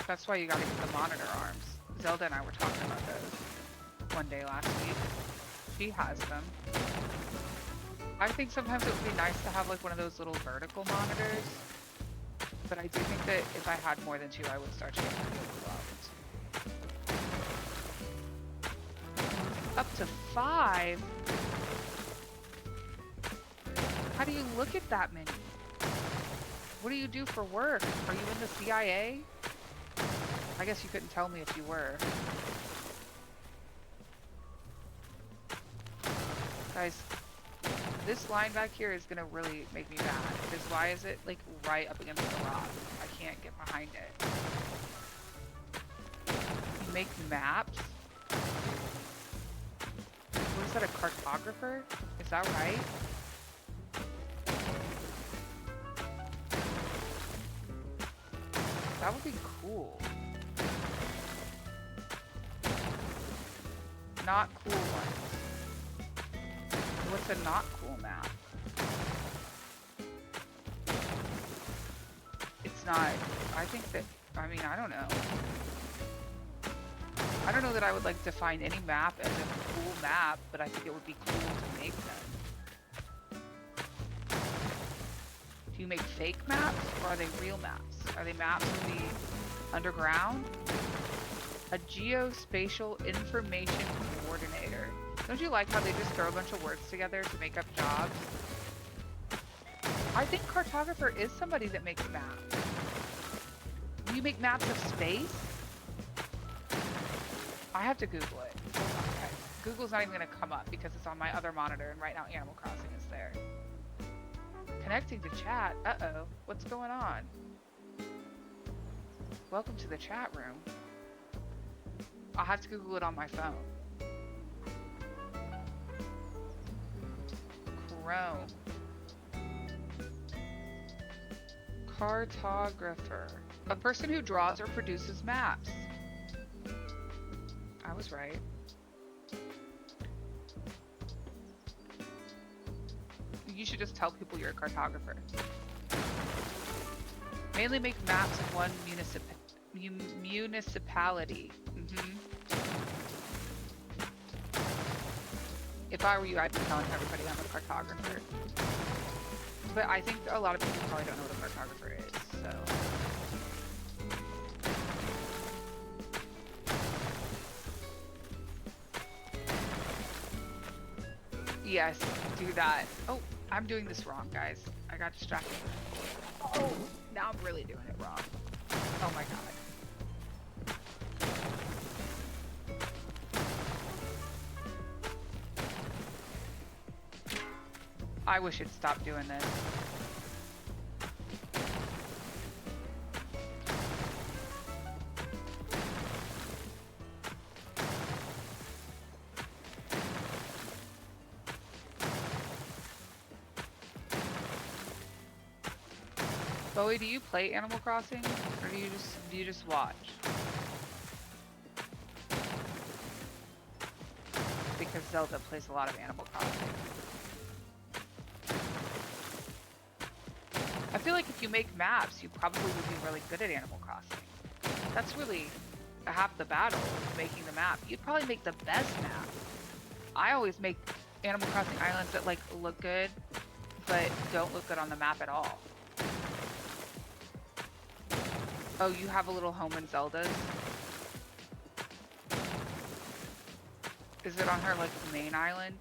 That's why you gotta get the monitor arms. Zelda and I were talking about those one day last week. She has them. I think sometimes it would be nice to have like one of those little vertical monitors. But I do think that if I had more than 2, I would start to get overwhelmed. Up to 5? How do you look at that many? What do you do for work? Are you in the CIA? I guess you couldn't tell me if you were. Guys, this line back here is gonna really make me mad. Because why is it like right up against the rock? I can't get behind it. You make maps? What is that, a cartographer? Is that right? That would be cool. Not cool ones. What's a not cool map? It's not, I think that, I mean, I don't know. I don't know that I would like define any map as a cool map, but I think it would be cool to make them. Do you make fake maps, or are they real maps? Are they maps of the underground? A geospatial information coordinator. Don't you like how they just throw a bunch of words together to make up jobs? I think cartographer is somebody that makes maps. Do you make maps of space? I have to Google it. Hold on, guys. Google's not even going to come up because it's on my other monitor, and right now Animal Crossing is there. Connecting to chat. Uh-oh. What's going on? Welcome to the chat room. I'll have to Google it on my phone. Chrome. Cartographer. A person who draws or produces maps. I was right. You should just tell people you're a cartographer. Mainly make maps of one municipality. If I were you, I'd be telling everybody I'm a cartographer. But I think a lot of people probably don't know what a cartographer is, so. Yes, do that. Oh, I'm doing this wrong, guys. I got distracted. Oh, now I'm really doing it wrong. Oh my god. I wish it'd stop doing this. Bowie, do you play Animal Crossing, or do you just watch? Because Zelda plays a lot of Animal Crossing. I feel like if you make maps, you probably would be really good at Animal Crossing. That's really half the battle, is making the map. You'd probably make the best map. I always make Animal Crossing islands that like look good, but don't look good on the map at all. Oh, you have a little home in Zelda's? Is it on her like main island?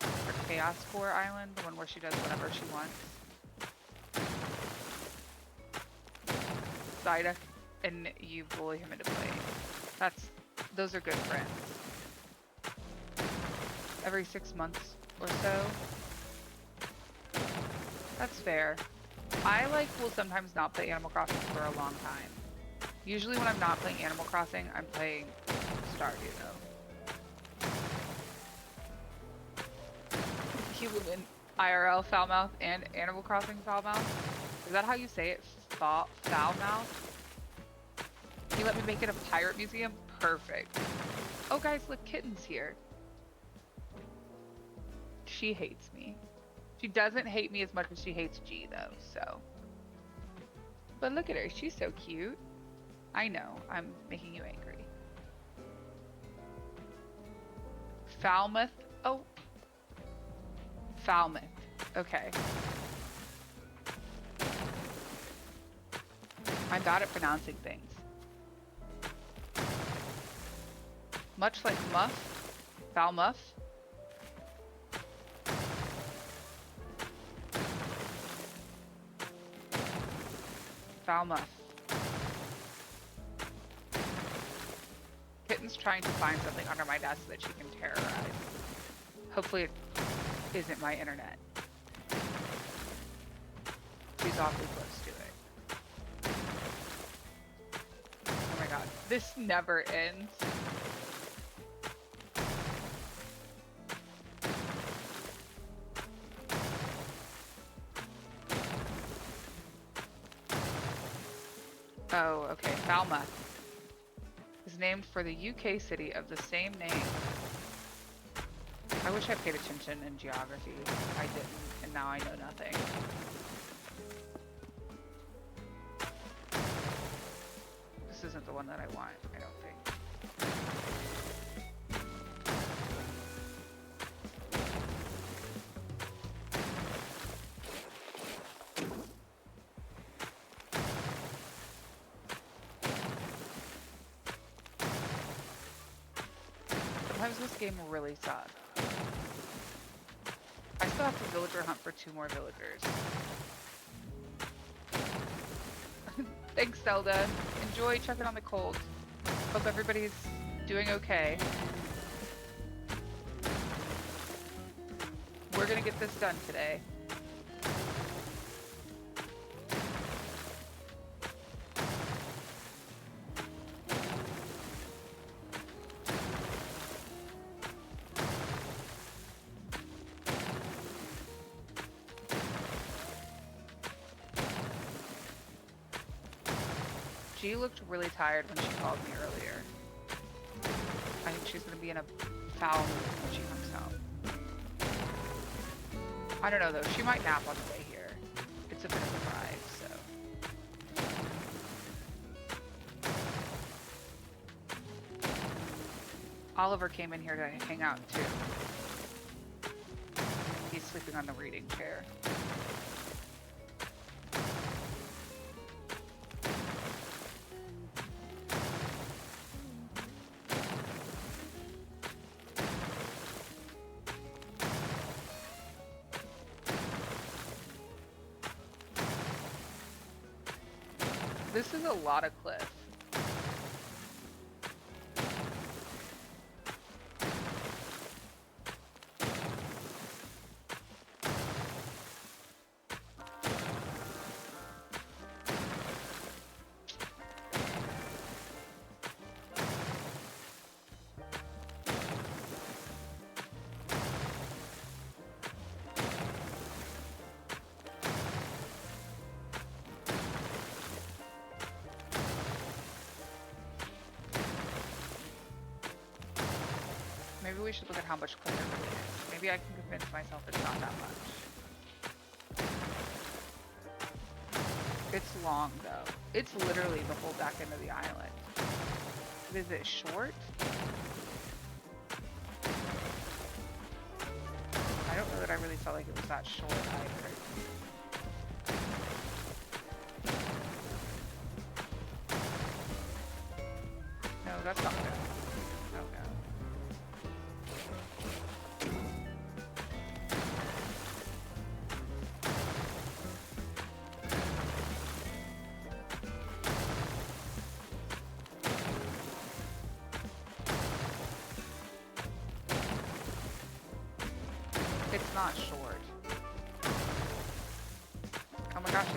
Her Chaos Core island? The one where she does whatever she wants? Zida, and you bully him into playing. Those are good friends. Every 6 months or so. That's fair. I will sometimes not play Animal Crossing for a long time. Usually when I'm not playing Animal Crossing, I'm playing Stardew though. You live in IRL Foulmouth and Animal Crossing Foulmouth? Is that how you say it? Foulmouth? Can you let me make it a pirate museum? Perfect. Oh guys, look, Kitten's here. She hates me. She doesn't hate me as much as she hates G though, so. But look at her, she's so cute. I know, I'm making you angry. Falmouth? Oh. Falmouth, okay. I'm bad at pronouncing things. Much like muff, Falmouth. Falmouth. Kitten's trying to find something under my desk that she can terrorize. Hopefully it isn't my internet. She's awfully close to it. Oh my god, this never ends. Oh, okay. Falmouth is named for the UK city of the same name. I wish I paid attention in geography. I didn't, and now I know nothing. This isn't the one that I want, I don't think. Sometimes this game really sucks. I still have to villager hunt for 2 more villagers. Thanks, Zelda. Enjoy checking on the cold. Hope everybody's doing okay. We're gonna get this done today. She looked really tired when she called me earlier. I think she's gonna be in a foul mood when she comes home. I don't know though, she might nap on the way here. It's a bit of a drive, so. Oliver came in here to hang out too. He's sleeping on the reading chair. This is a lot of cliff. Maybe we should look at how much cliff there really is. Maybe I can convince myself it's not that much. It's long though. It's literally the whole back end of the island. Is it short? I don't know that I really felt like it was that short either. No, that's not good. Oh no. It's not short. Oh my gosh,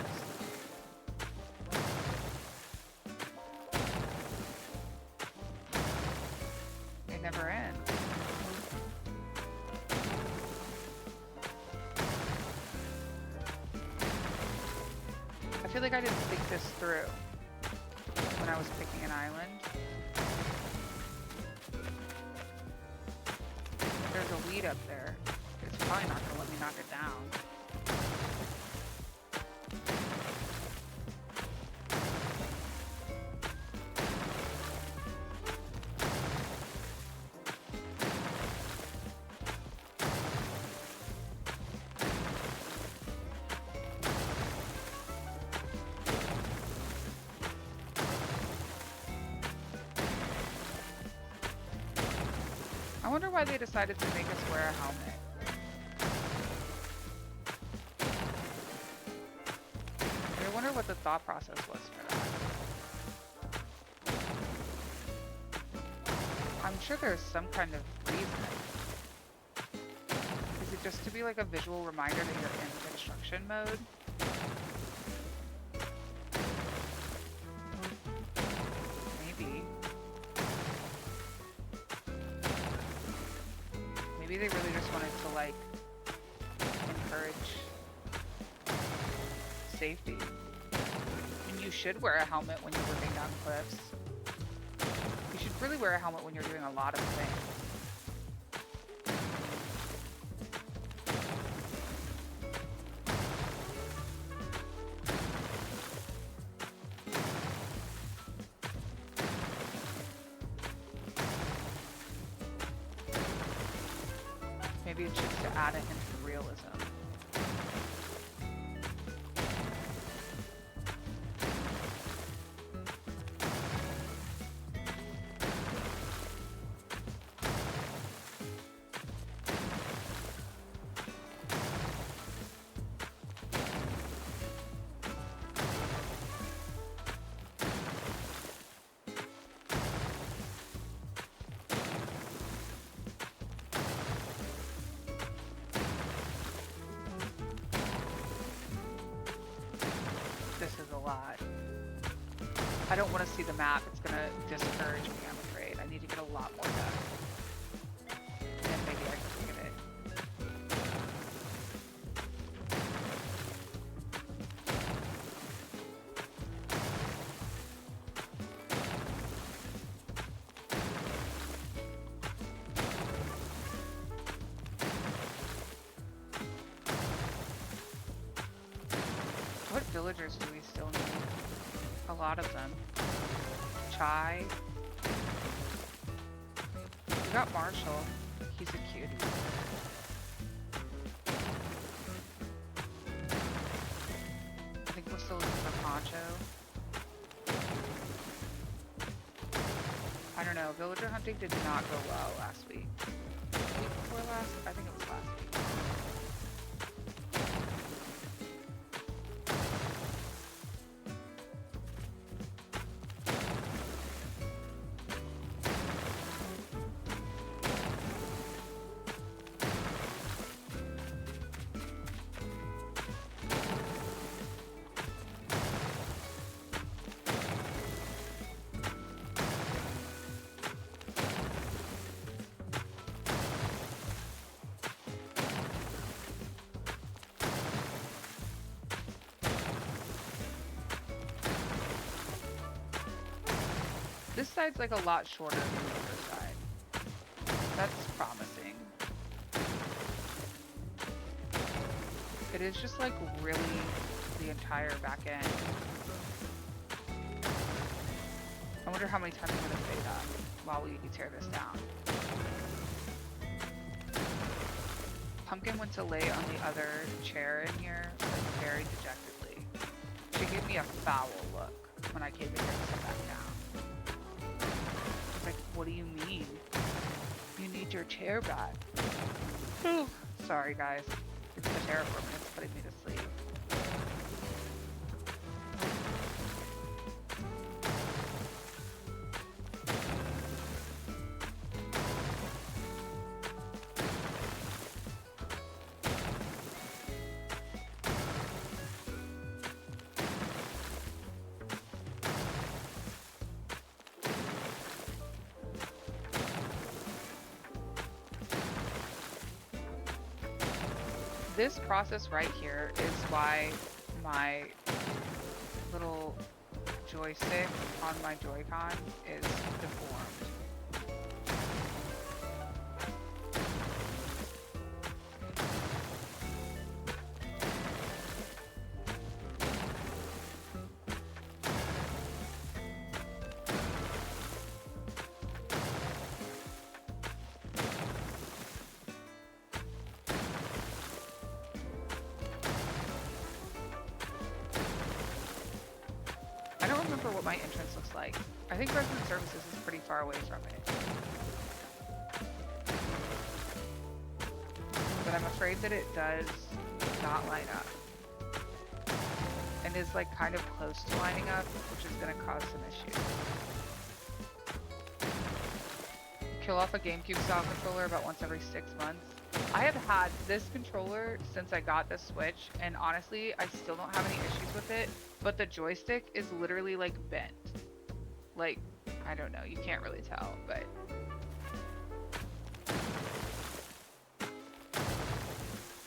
it never ends. I feel like I didn't think this through when I was picking an island. There's a weed up there. It's probably not gonna let me knock it down. I wonder why they decided to make us wear a helmet. I wonder what the thought process was for that. I'm sure there's some kind of reason. Is it just to be like a visual reminder that you're in construction mode? Maybe. Maybe they really just wanted to like encourage safety. And you should wear a helmet when you're ripping down cliffs. You should really wear a helmet when you're doing a lot of things. Maybe it's just to add a hint of realism. This is a lot. I don't want to see the map. It's going to discourage me, I'm afraid. I need to get a lot more done. And maybe I can get it. What villagers do we still need? A lot of them. Chai. We got Marshall. He's a cutie. I think we're still looking for Poncho. I don't know. Villager hunting did not go well last week. The week before last? I think it was last week. This side's like a lot shorter than the other side. That's promising. It is just like really the entire back end. I wonder how many times I'm gonna say that while we tear this down. Pumpkin went to lay on the other chair in here, like very dejectedly. She gave me a foul look when I came in here to sit back down. I was like, what do you mean? You need your chair back. Sorry guys, it's the terraforming, it's putting me to sleep. This process right here is why my little joystick on my Joy-Con is deformed. What my entrance looks like. I think resident services is pretty far away from it. But I'm afraid that it does not line up. And is like kind of close to lining up, which is going to cause some issues. Kill off a GameCube style controller about once every 6 months. I have had this controller since I got the Switch, and honestly, I still don't have any issues with it, but the joystick is literally like bent. Like, I don't know, you can't really tell, but...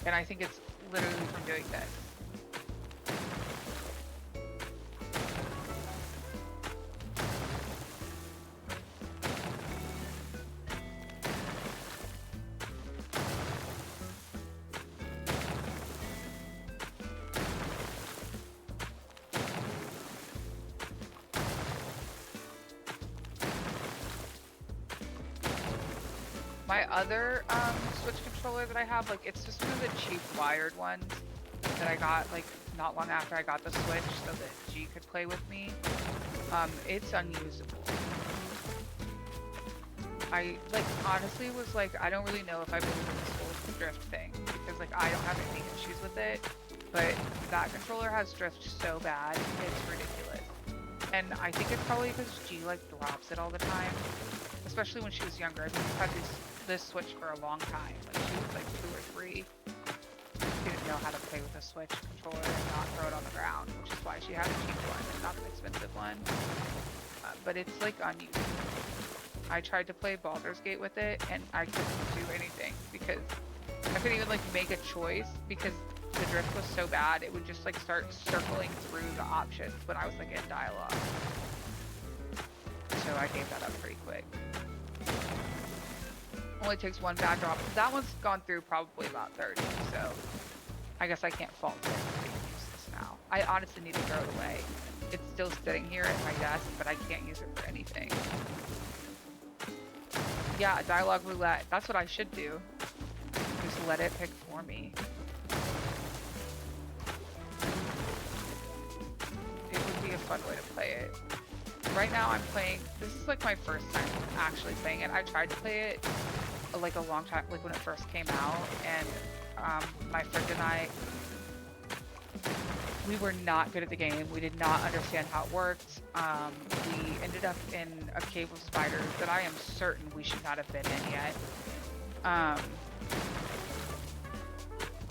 And I think it's literally from doing this. My other Switch controller that I have, like, it's just one of the cheap wired ones that I got like not long after I got the Switch so that G could play with me. It's unusable. I like honestly was like, I don't really know if I believe in this whole drift thing because like I don't have any issues with it, but that controller has drift so bad, it's ridiculous. And I think it's probably because G like drops it all the time, especially when she was younger. I mean, we've had this Switch for a long time. Like she was like 2 or 3. She didn't know how to play with a Switch controller and not throw it on the ground, which is why she had a cheap one and not an expensive one. But it's like unusable. I tried to play Baldur's Gate with it and I couldn't do anything because I couldn't even like make a choice because the drift was so bad. It would just like start circling through the options when I was like in dialogue. So I gave that up pretty quick. Only takes one bad drop. That one's gone through probably about 30, so I guess I can't fault it for being useless now. I honestly need to throw it away. It's still sitting here at my desk, but I can't use it for anything. Yeah, dialogue roulette. That's what I should do. Just let it pick for me. It would be a fun way to play it. Right now I'm playing, this is like my first time actually playing it. I tried to play it like a long time, like when it first came out, and my friend and I, we were not good at the game. We did not understand how it worked. We ended up in a cave of spiders that I am certain we should not have been in yet.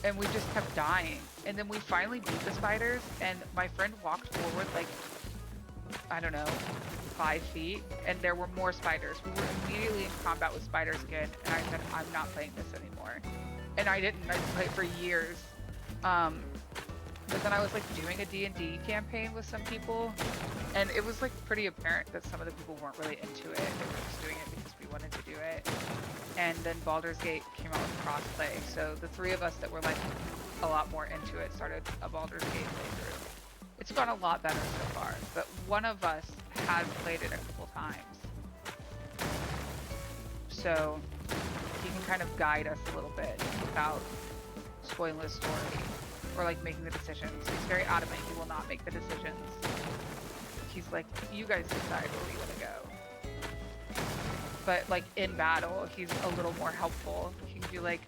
And we just kept dying. And then we finally beat the spiders, and my friend walked forward like, I don't know, 5 feet, and there were more spiders. We were immediately in combat with spiders again, and I said, I'm not playing this anymore. And I didn't play it for years. but then I was like doing a D&D campaign with some people, and it was like pretty apparent that some of the people weren't really into it. They were just doing it because we wanted to do it. And then Baldur's Gate came out with crossplay, so the three of us that were like a lot more into it started a Baldur's Gate playthrough. It's gone a lot better so far, but one of us has played it a couple times. So he can kind of guide us a little bit without spoiling the story or like making the decisions. He's very adamant he will not make the decisions. He's like, you guys decide where we want to go. But like in battle, he's a little more helpful. He can be like,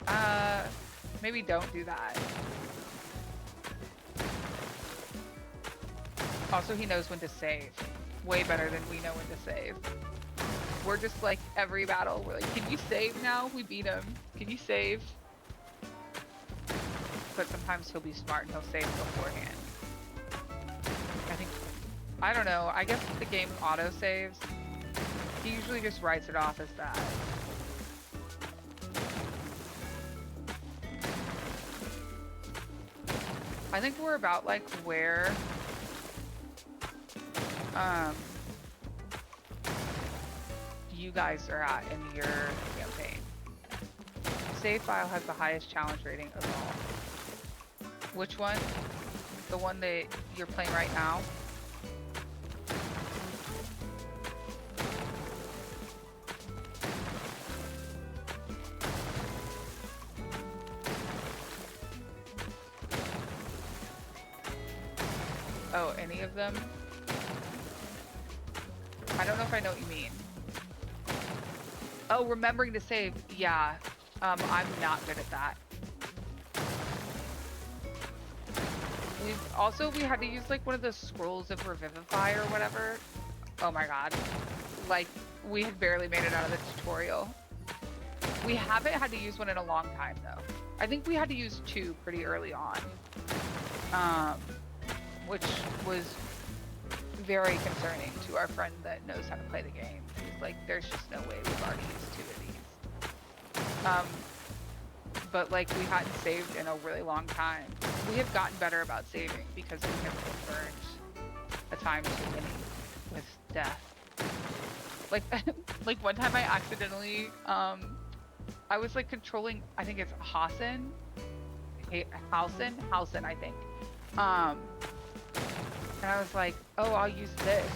maybe don't do that. Also, he knows when to save. Way better than we know when to save. We're just like, every battle, we're like, can you save now? We beat him. Can you save? But sometimes he'll be smart and he'll save beforehand. I don't know, I guess the game auto-saves. He usually just writes it off as that. I think we're about like where you guys are at in your campaign. Save file has the highest challenge rating of all. Which one? The one that you're playing right now? Oh, any of them? I don't know if I know what you mean. Oh, remembering to save. Yeah. I'm not good at that. We had to use like one of those scrolls of Revivify or whatever. Oh my god. Like, we had barely made it out of the tutorial. We haven't had to use one in a long time though. I think we had to use 2 pretty early on. Which was very concerning to our friend that knows how to play the game. He's like, there's just no way we've already used 2 of these. But like, we hadn't saved in a really long time. We have gotten better about saving because we have been burned a time too many with death. Like, like one time I accidentally, I was like controlling, I think it's Hausen, I think. And I was like, oh, I'll use this.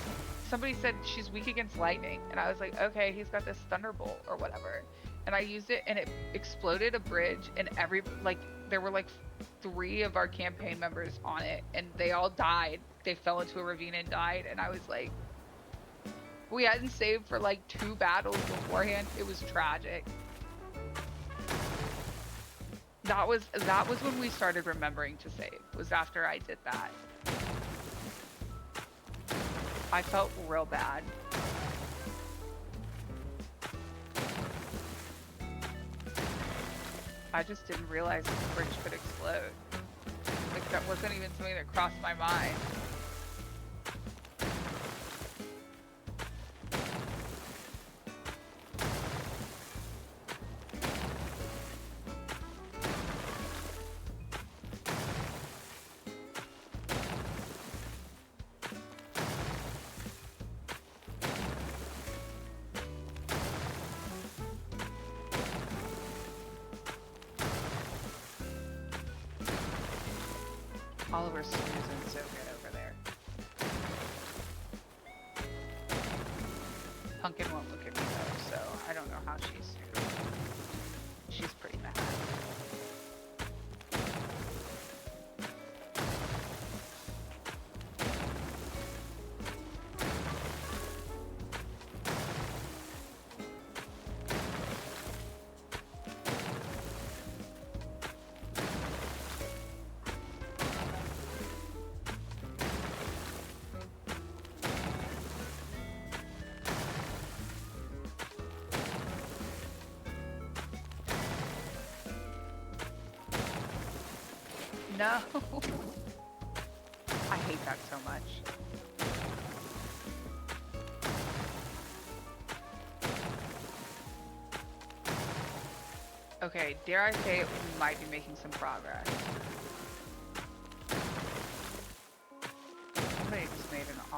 Somebody said she's weak against lightning. And I was like, okay, he's got this thunderbolt or whatever. And I used it and it exploded a bridge and there were like 3 of our campaign members on it and they all died. They fell into a ravine and died. And I was like, we hadn't saved for like 2 battles beforehand. It was tragic. That was when we started remembering to save, was after I did that. I felt real bad. I just didn't realize that the bridge could explode. Like, that wasn't even something that crossed my mind. Oliver Susan's so good over there. Pumpkin won't look at me though, so I don't know how she's pretty mad. No. I hate that so much. Okay, dare I say it, we might be making some progress.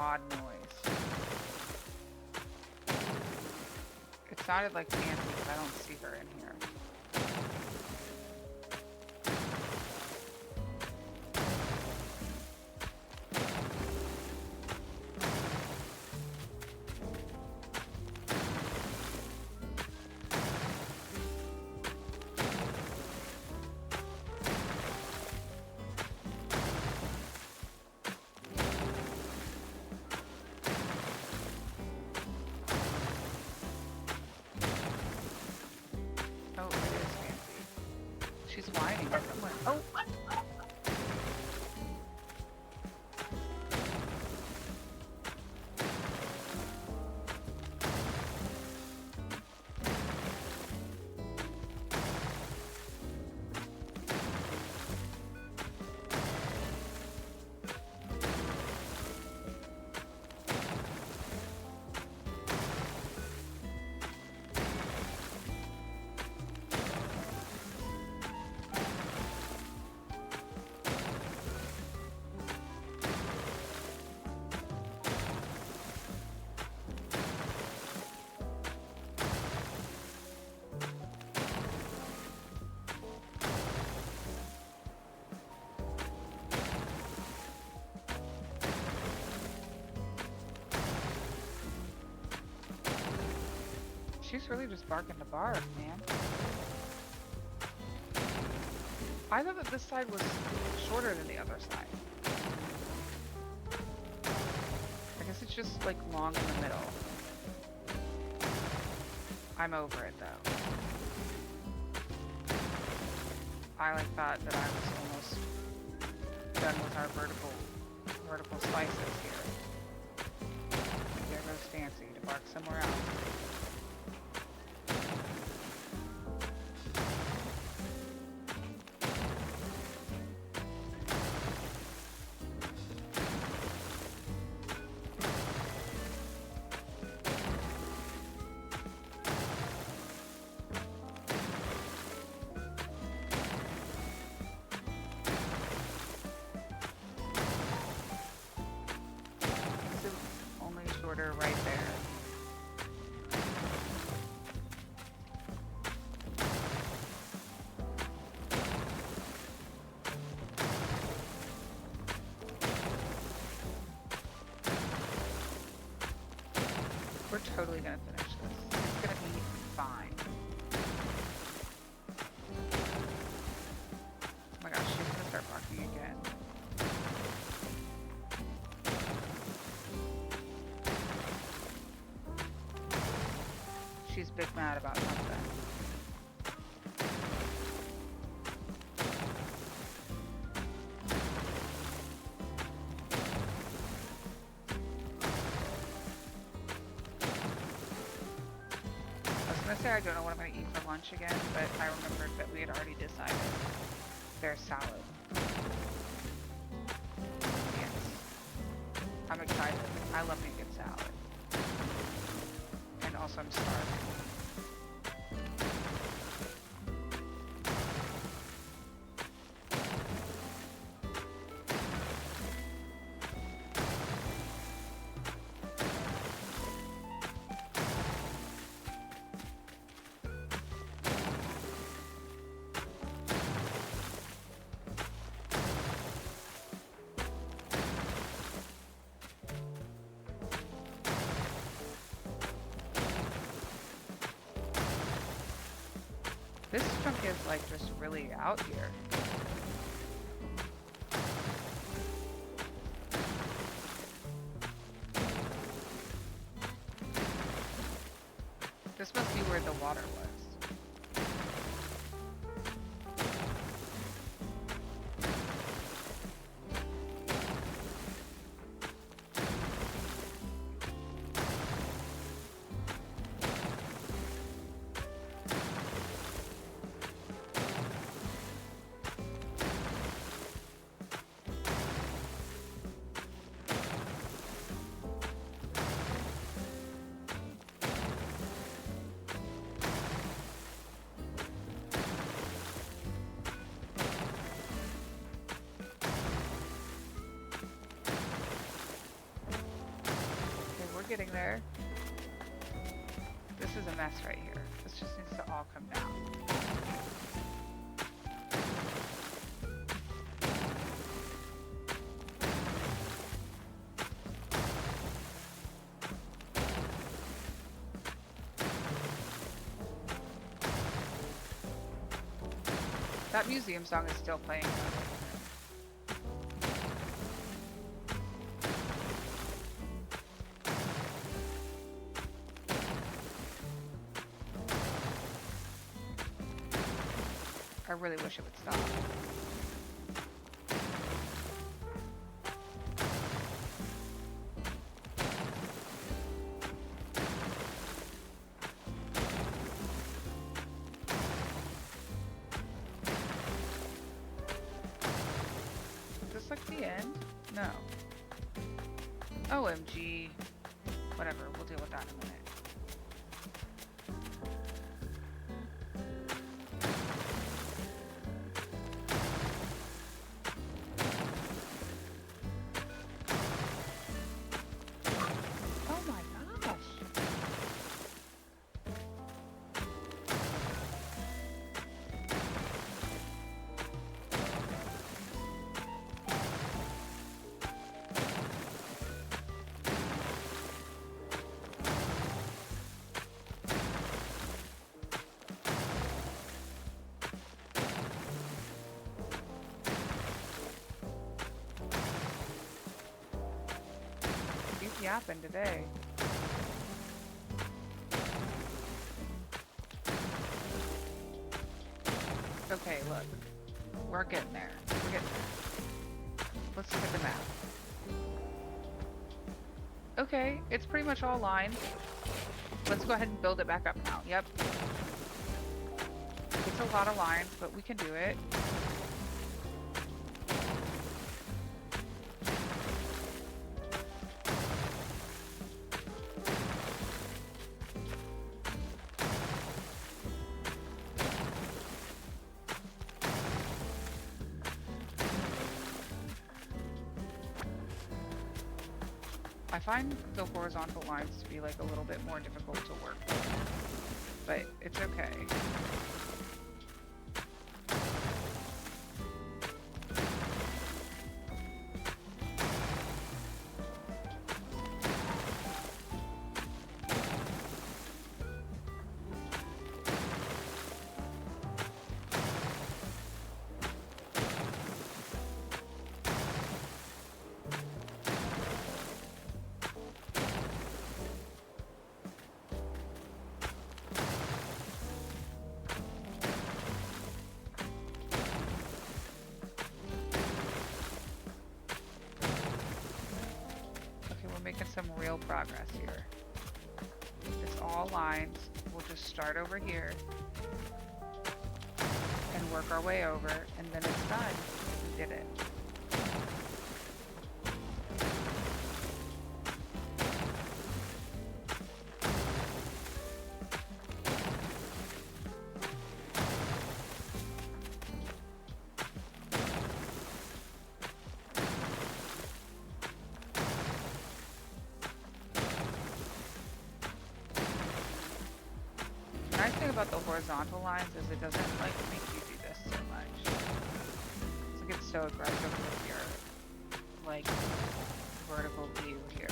odd noise. It sounded like Nancy, but I don't see her in here. Oh, it is Nancy. She's whining somewhere. Oh! She's really just barking to bark, man. I thought that this side was shorter than the other side. I guess it's just like long in the middle. I'm over it though. I like thought that I was almost done with our vertical slices here. There goes Fancy to bark somewhere else. Right there. We're totally gonna finish this. It's gonna be fine. Oh my gosh, she's gonna start barking again. She's big mad about something. I was gonna say I don't know what I'm gonna eat for lunch again, but I remembered that we had already decided there's salad. Yes. I'm excited. I love me a good salad. And also I'm starving. This chunk is like just really out here. This must be where the water was. getting there. This is a mess right here. This just needs to all come down. That museum song is still playing. I really wish it would stop. Is this like the end? No. OMG. Whatever, we'll deal with that in a minute. Yapping today. Okay, look. We're getting there. We're getting there. Let's look at the map. Okay, it's pretty much all lined. Let's go ahead and build it back up now. Yep. It's a lot of lines, but we can do it. I find the horizontal lines to be like a little bit more difficult to work with, but it's okay. Making some real progress here. It's all lines. We'll just start over here and work our way over, and then it's done. We did it. The nice thing about the horizontal lines is it doesn't like make you do this so much. So it gets so aggressive with your like vertical view here.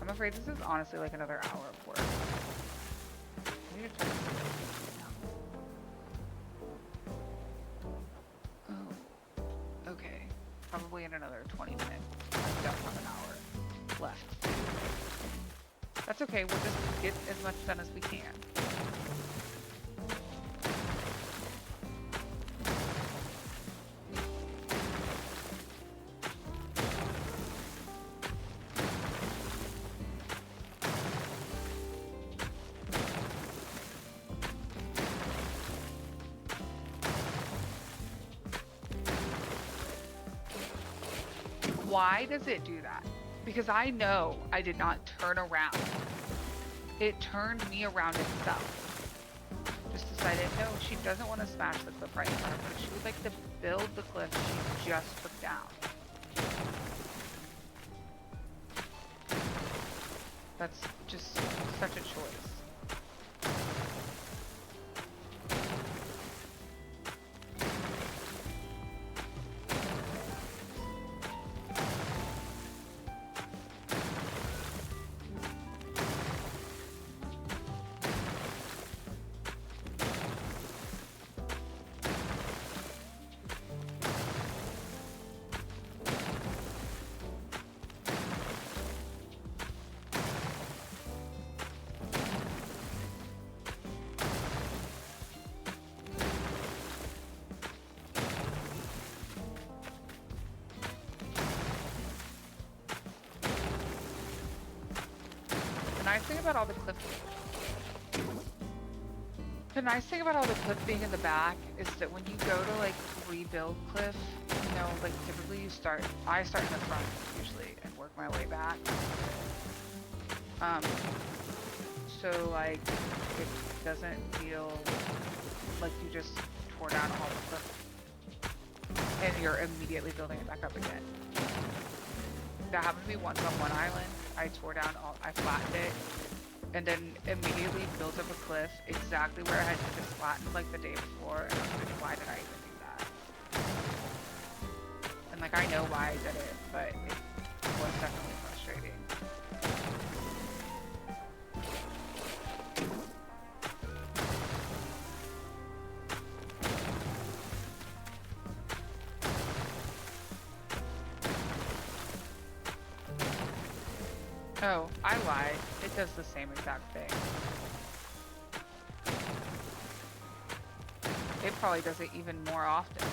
I'm afraid this is honestly like another hour of work. I need to turn this probably in another 20 minutes. I've got about an hour left. That's okay, we'll just get as much done as we can. Why does it do that? Because I know I did not turn around. it turned me around itself. Just decided, no, she doesn't want to smash the cliff right in front of her. She would like to build the cliff she just took down. That's just such a choice. The nice thing about all the cliff being in the back is that when you go to like rebuild cliff, you know, like typically I start in the front usually and work my way back. So like it doesn't feel like you just tore down all the cliff and you're immediately building it back up again. That happened to me once on one island. I flattened it, and then immediately built up a cliff exactly where I had just flattened like the day before, and I was like, why did I even do that? And like, I know why I did it, but it was definitely frustrating. Oh, I lied. It does the same exact thing. It probably does it even more often.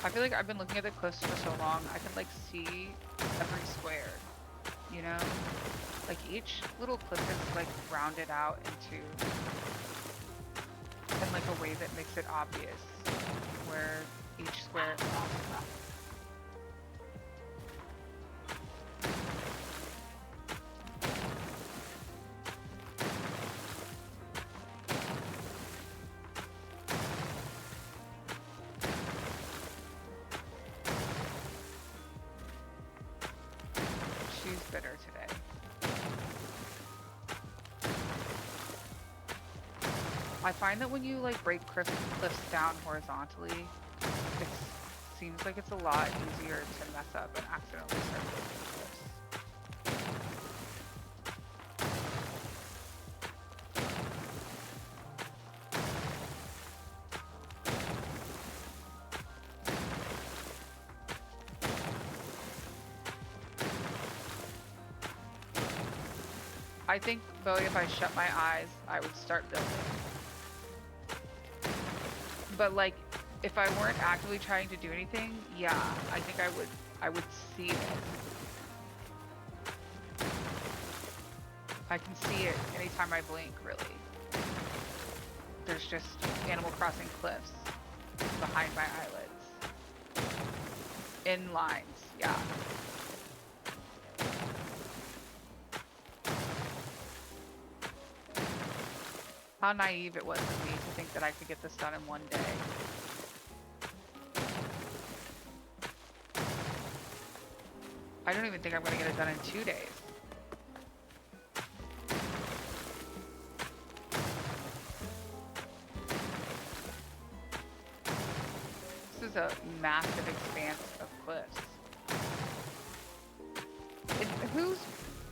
I feel like I've been looking at the cliffs for so long, I can like see every square, you know? Like each little cliff is like rounded out into in like a way that makes it obvious where each square is off. She's bitter today. I find that when you like break cliffs down horizontally, it seems like it's a lot easier to mess up and accidentally start breaking cliffs. I think, Bowie, if I shut my eyes, I would start building. But like, if I weren't actively trying to do anything, yeah, I think I would see it. I can see it anytime I blink, really. There's just Animal Crossing cliffs behind my eyelids. In lines, yeah. How naive it was of me to think that I could get this done in one day. I don't even think I'm going to get it done in 2 days. This is a massive expanse of cliffs. And whose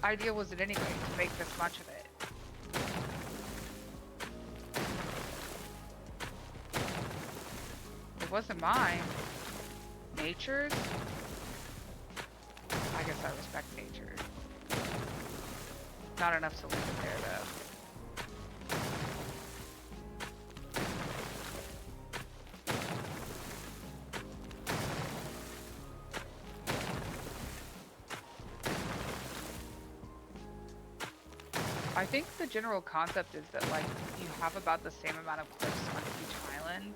idea was it anyway to make this much of it? It wasn't mine. Nature's? I guess I respect nature. Not enough to leave it there, though. I think the general concept is that like you have about the same amount of cliffs on each island.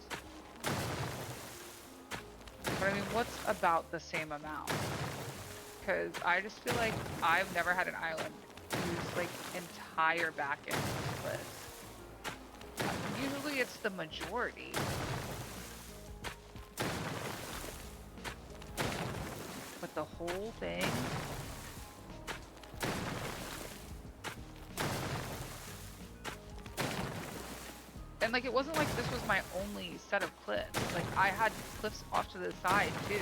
But I mean, what's about the same amount? Because I just feel like I've never had an island whose like entire back end is cliffs. Usually it's the majority. But the whole thing? And like, it wasn't like this was my only set of cliffs. Like, I had cliffs off to the side too.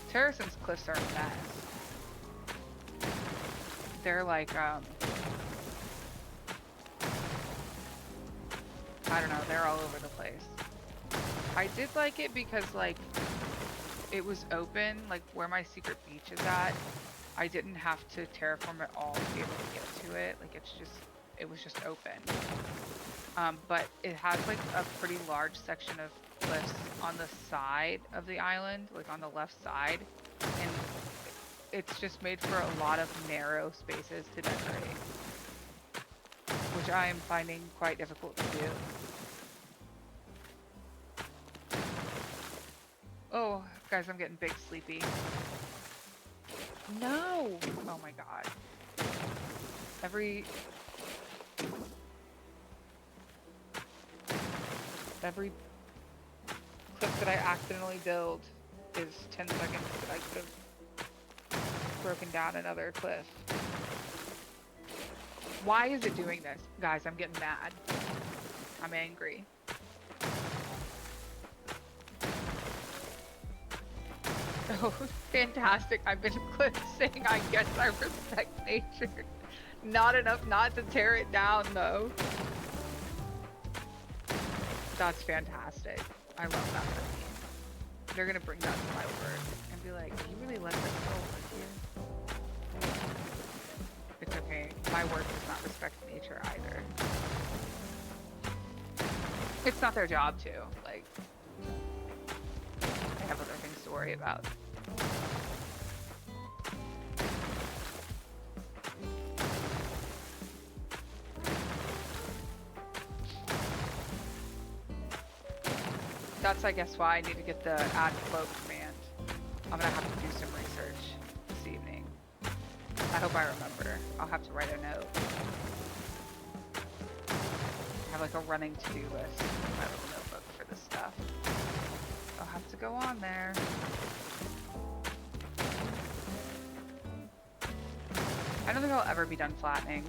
Terrason's cliffs are a mess. They're like, I don't know, they're all over the place. I did like it because like, it was open, like where my secret beach is at. I didn't have to terraform it all to be able to get to it. Like it was just open. But it has like a pretty large section of cliffs on the side of the island, like on the left side. And it's just made for a lot of narrow spaces to decorate, which I am finding quite difficult to do. Oh, guys, I'm getting big sleepy. No! Oh my god. Every clip that I accidentally build is 10 seconds that I could have broken down another cliff. Why is it doing this? Guys, I'm getting mad. I'm angry. Oh, fantastic. I've been saying I guess I respect nature. Not enough not to tear it down, though. That's fantastic. I love that for me. They're gonna bring that to my work and be like, you really let this go over here? It's okay. My work does not respect nature either. It's not their job to. Like, I have other things to worry about. That's, I guess, why I need to get the add float command. I'm gonna have to do some research this evening. I hope I remember. I'll have to write a note. I have like a running to-do list in my little notebook for this stuff. I'll have to go on there. I don't think I'll ever be done flattening.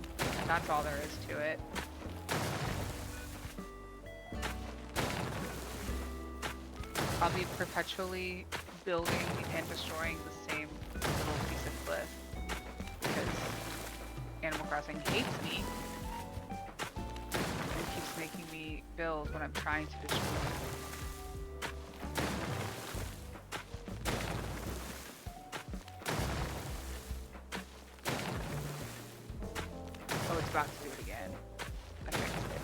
That's all there is to it. I'll be perpetually building and destroying the same little piece of cliff because Animal Crossing hates me and keeps making me build when I'm trying to destroy. Oh, it's about to do it again. I fixed it.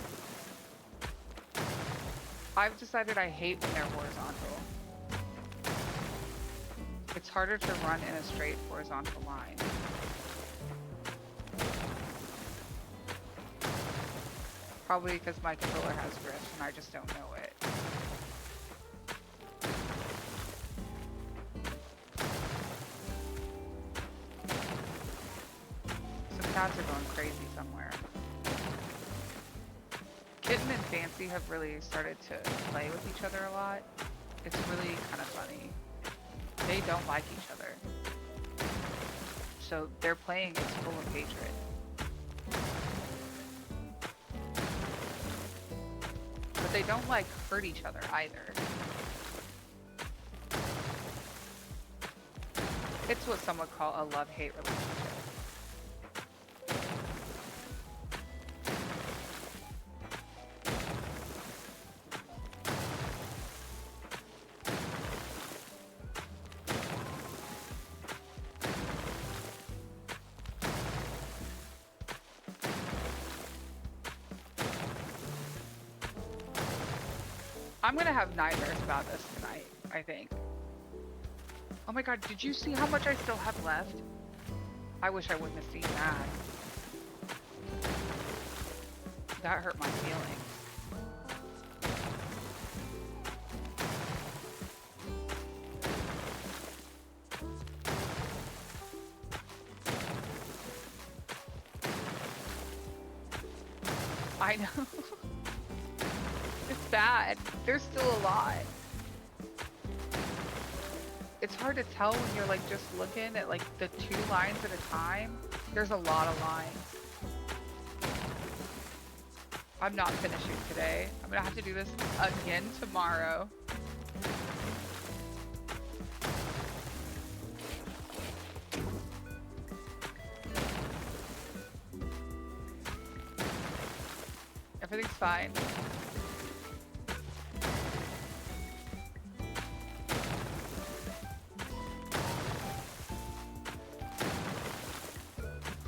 I've decided I hate when they're horizontal. It's harder to run in a straight horizontal line. Probably because my controller has drift and I just don't know it. Some cats are going crazy somewhere. Kitten and Fancy have really started to play with each other a lot. It's really kind of funny. They don't like each other. So their playing is full of hatred. But they don't like hurt each other either. It's what some would call a love-hate relationship. I'm gonna have nightmares about this tonight, I think. Oh my god, did you see how much I still have left? I wish I wouldn't have seen that. That hurt my feelings. I know. It's bad. There's still a lot. It's hard to tell when you're like just looking at like the 2 lines at a time. There's a lot of lines. I'm not finishing today. I'm gonna have to do this again tomorrow. Everything's fine.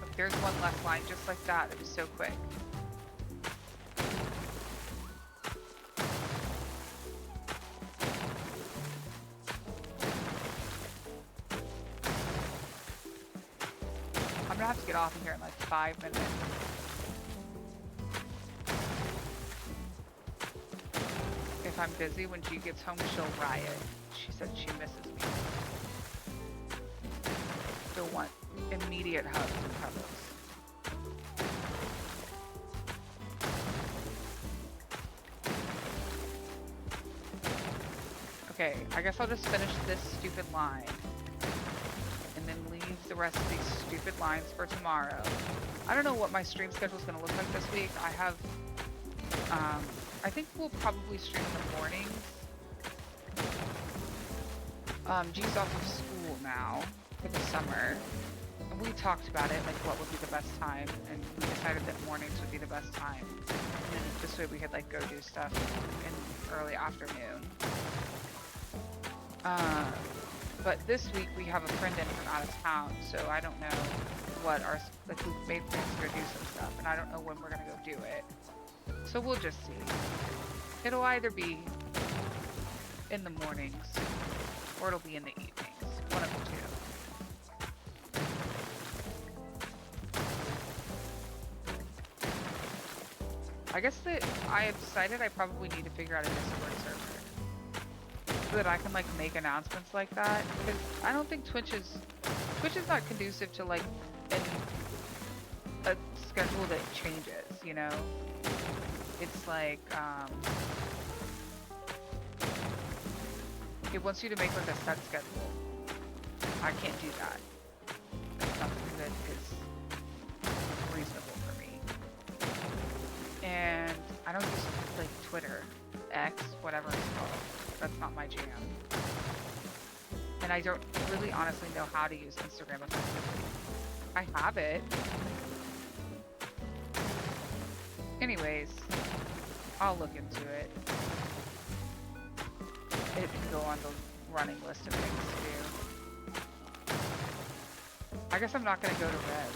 Look, there's one left line just like that. It was so quick. I'm gonna have to get off of here in like 5 minutes. If I'm busy, when she gets home, she'll riot. She said she misses me. She'll want immediate hugs and cuddles. Okay, I guess I'll just finish this stupid line. And then leave the rest of these stupid lines for tomorrow. I don't know what my stream schedule is going to look like this week. I have, I think we'll probably stream in the mornings. G's off of school now for the summer. And we talked about it, like what would be the best time. And we decided that mornings would be the best time. And then this way we could like go do stuff in early afternoon. But this week we have a friend in from out of town, so I don't know what our, like we've made plans to go do some stuff, and I don't know when we're gonna go do it. So we'll just see. It'll either be in the mornings, or it'll be in the evenings. One of the two. I guess that I have decided I probably need to figure out a Discord server. So that I can like make announcements like that, because I don't think Twitch is not conducive to like a schedule that changes, you know? It's like it wants you to make like a set schedule. I can't do that. That's not something that is reasonable for me. And I don't use like Twitter, X, whatever it's called. That's not my jam. And I don't really honestly know how to use Instagram effectively. I have it. Anyways, I'll look into it. It can go on the running list of things to do. I guess I'm not gonna go to Red.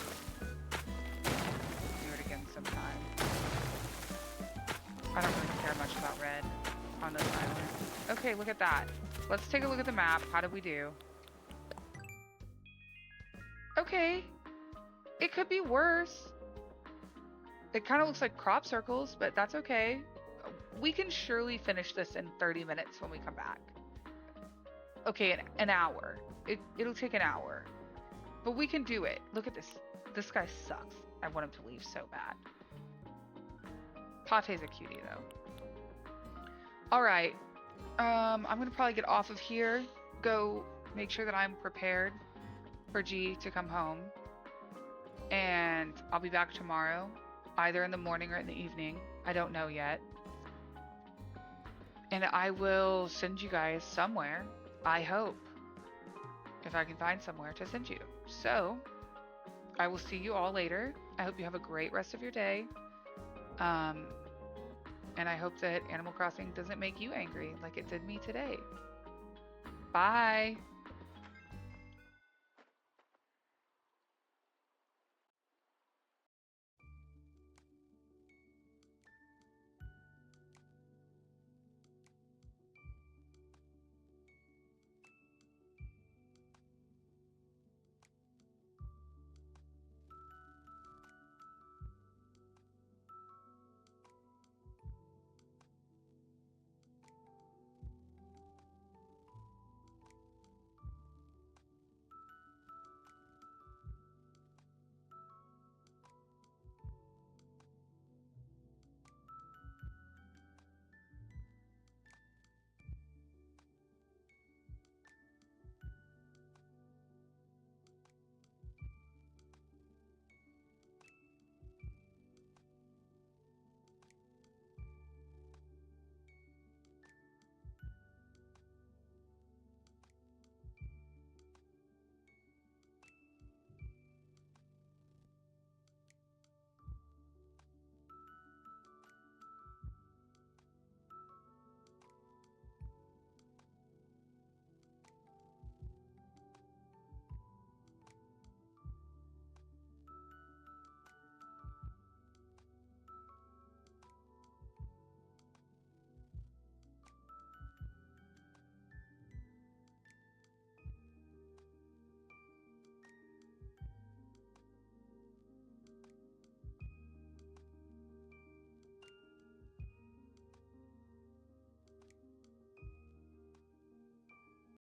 Do it again sometime. I don't really care much about Red on this island. Okay, look at that. Let's take a look at the map. How did we do? Okay. It could be worse. It kind of looks like crop circles, but that's okay. We can surely finish this in 30 minutes when we come back. Okay, an hour. It'll take an hour. But we can do it. Look at this. This guy sucks. I want him to leave so bad. Pate's a cutie, though. Alright. I'm gonna probably get off of here. Go make sure that I'm prepared for G to come home. And I'll be back tomorrow. Either in the morning or in the evening. I don't know yet. And I will send you guys somewhere. I hope. If I can find somewhere to send you. So, I will see you all later. I hope you have a great rest of your day. And I hope that Animal Crossing doesn't make you angry like it did me today. Bye!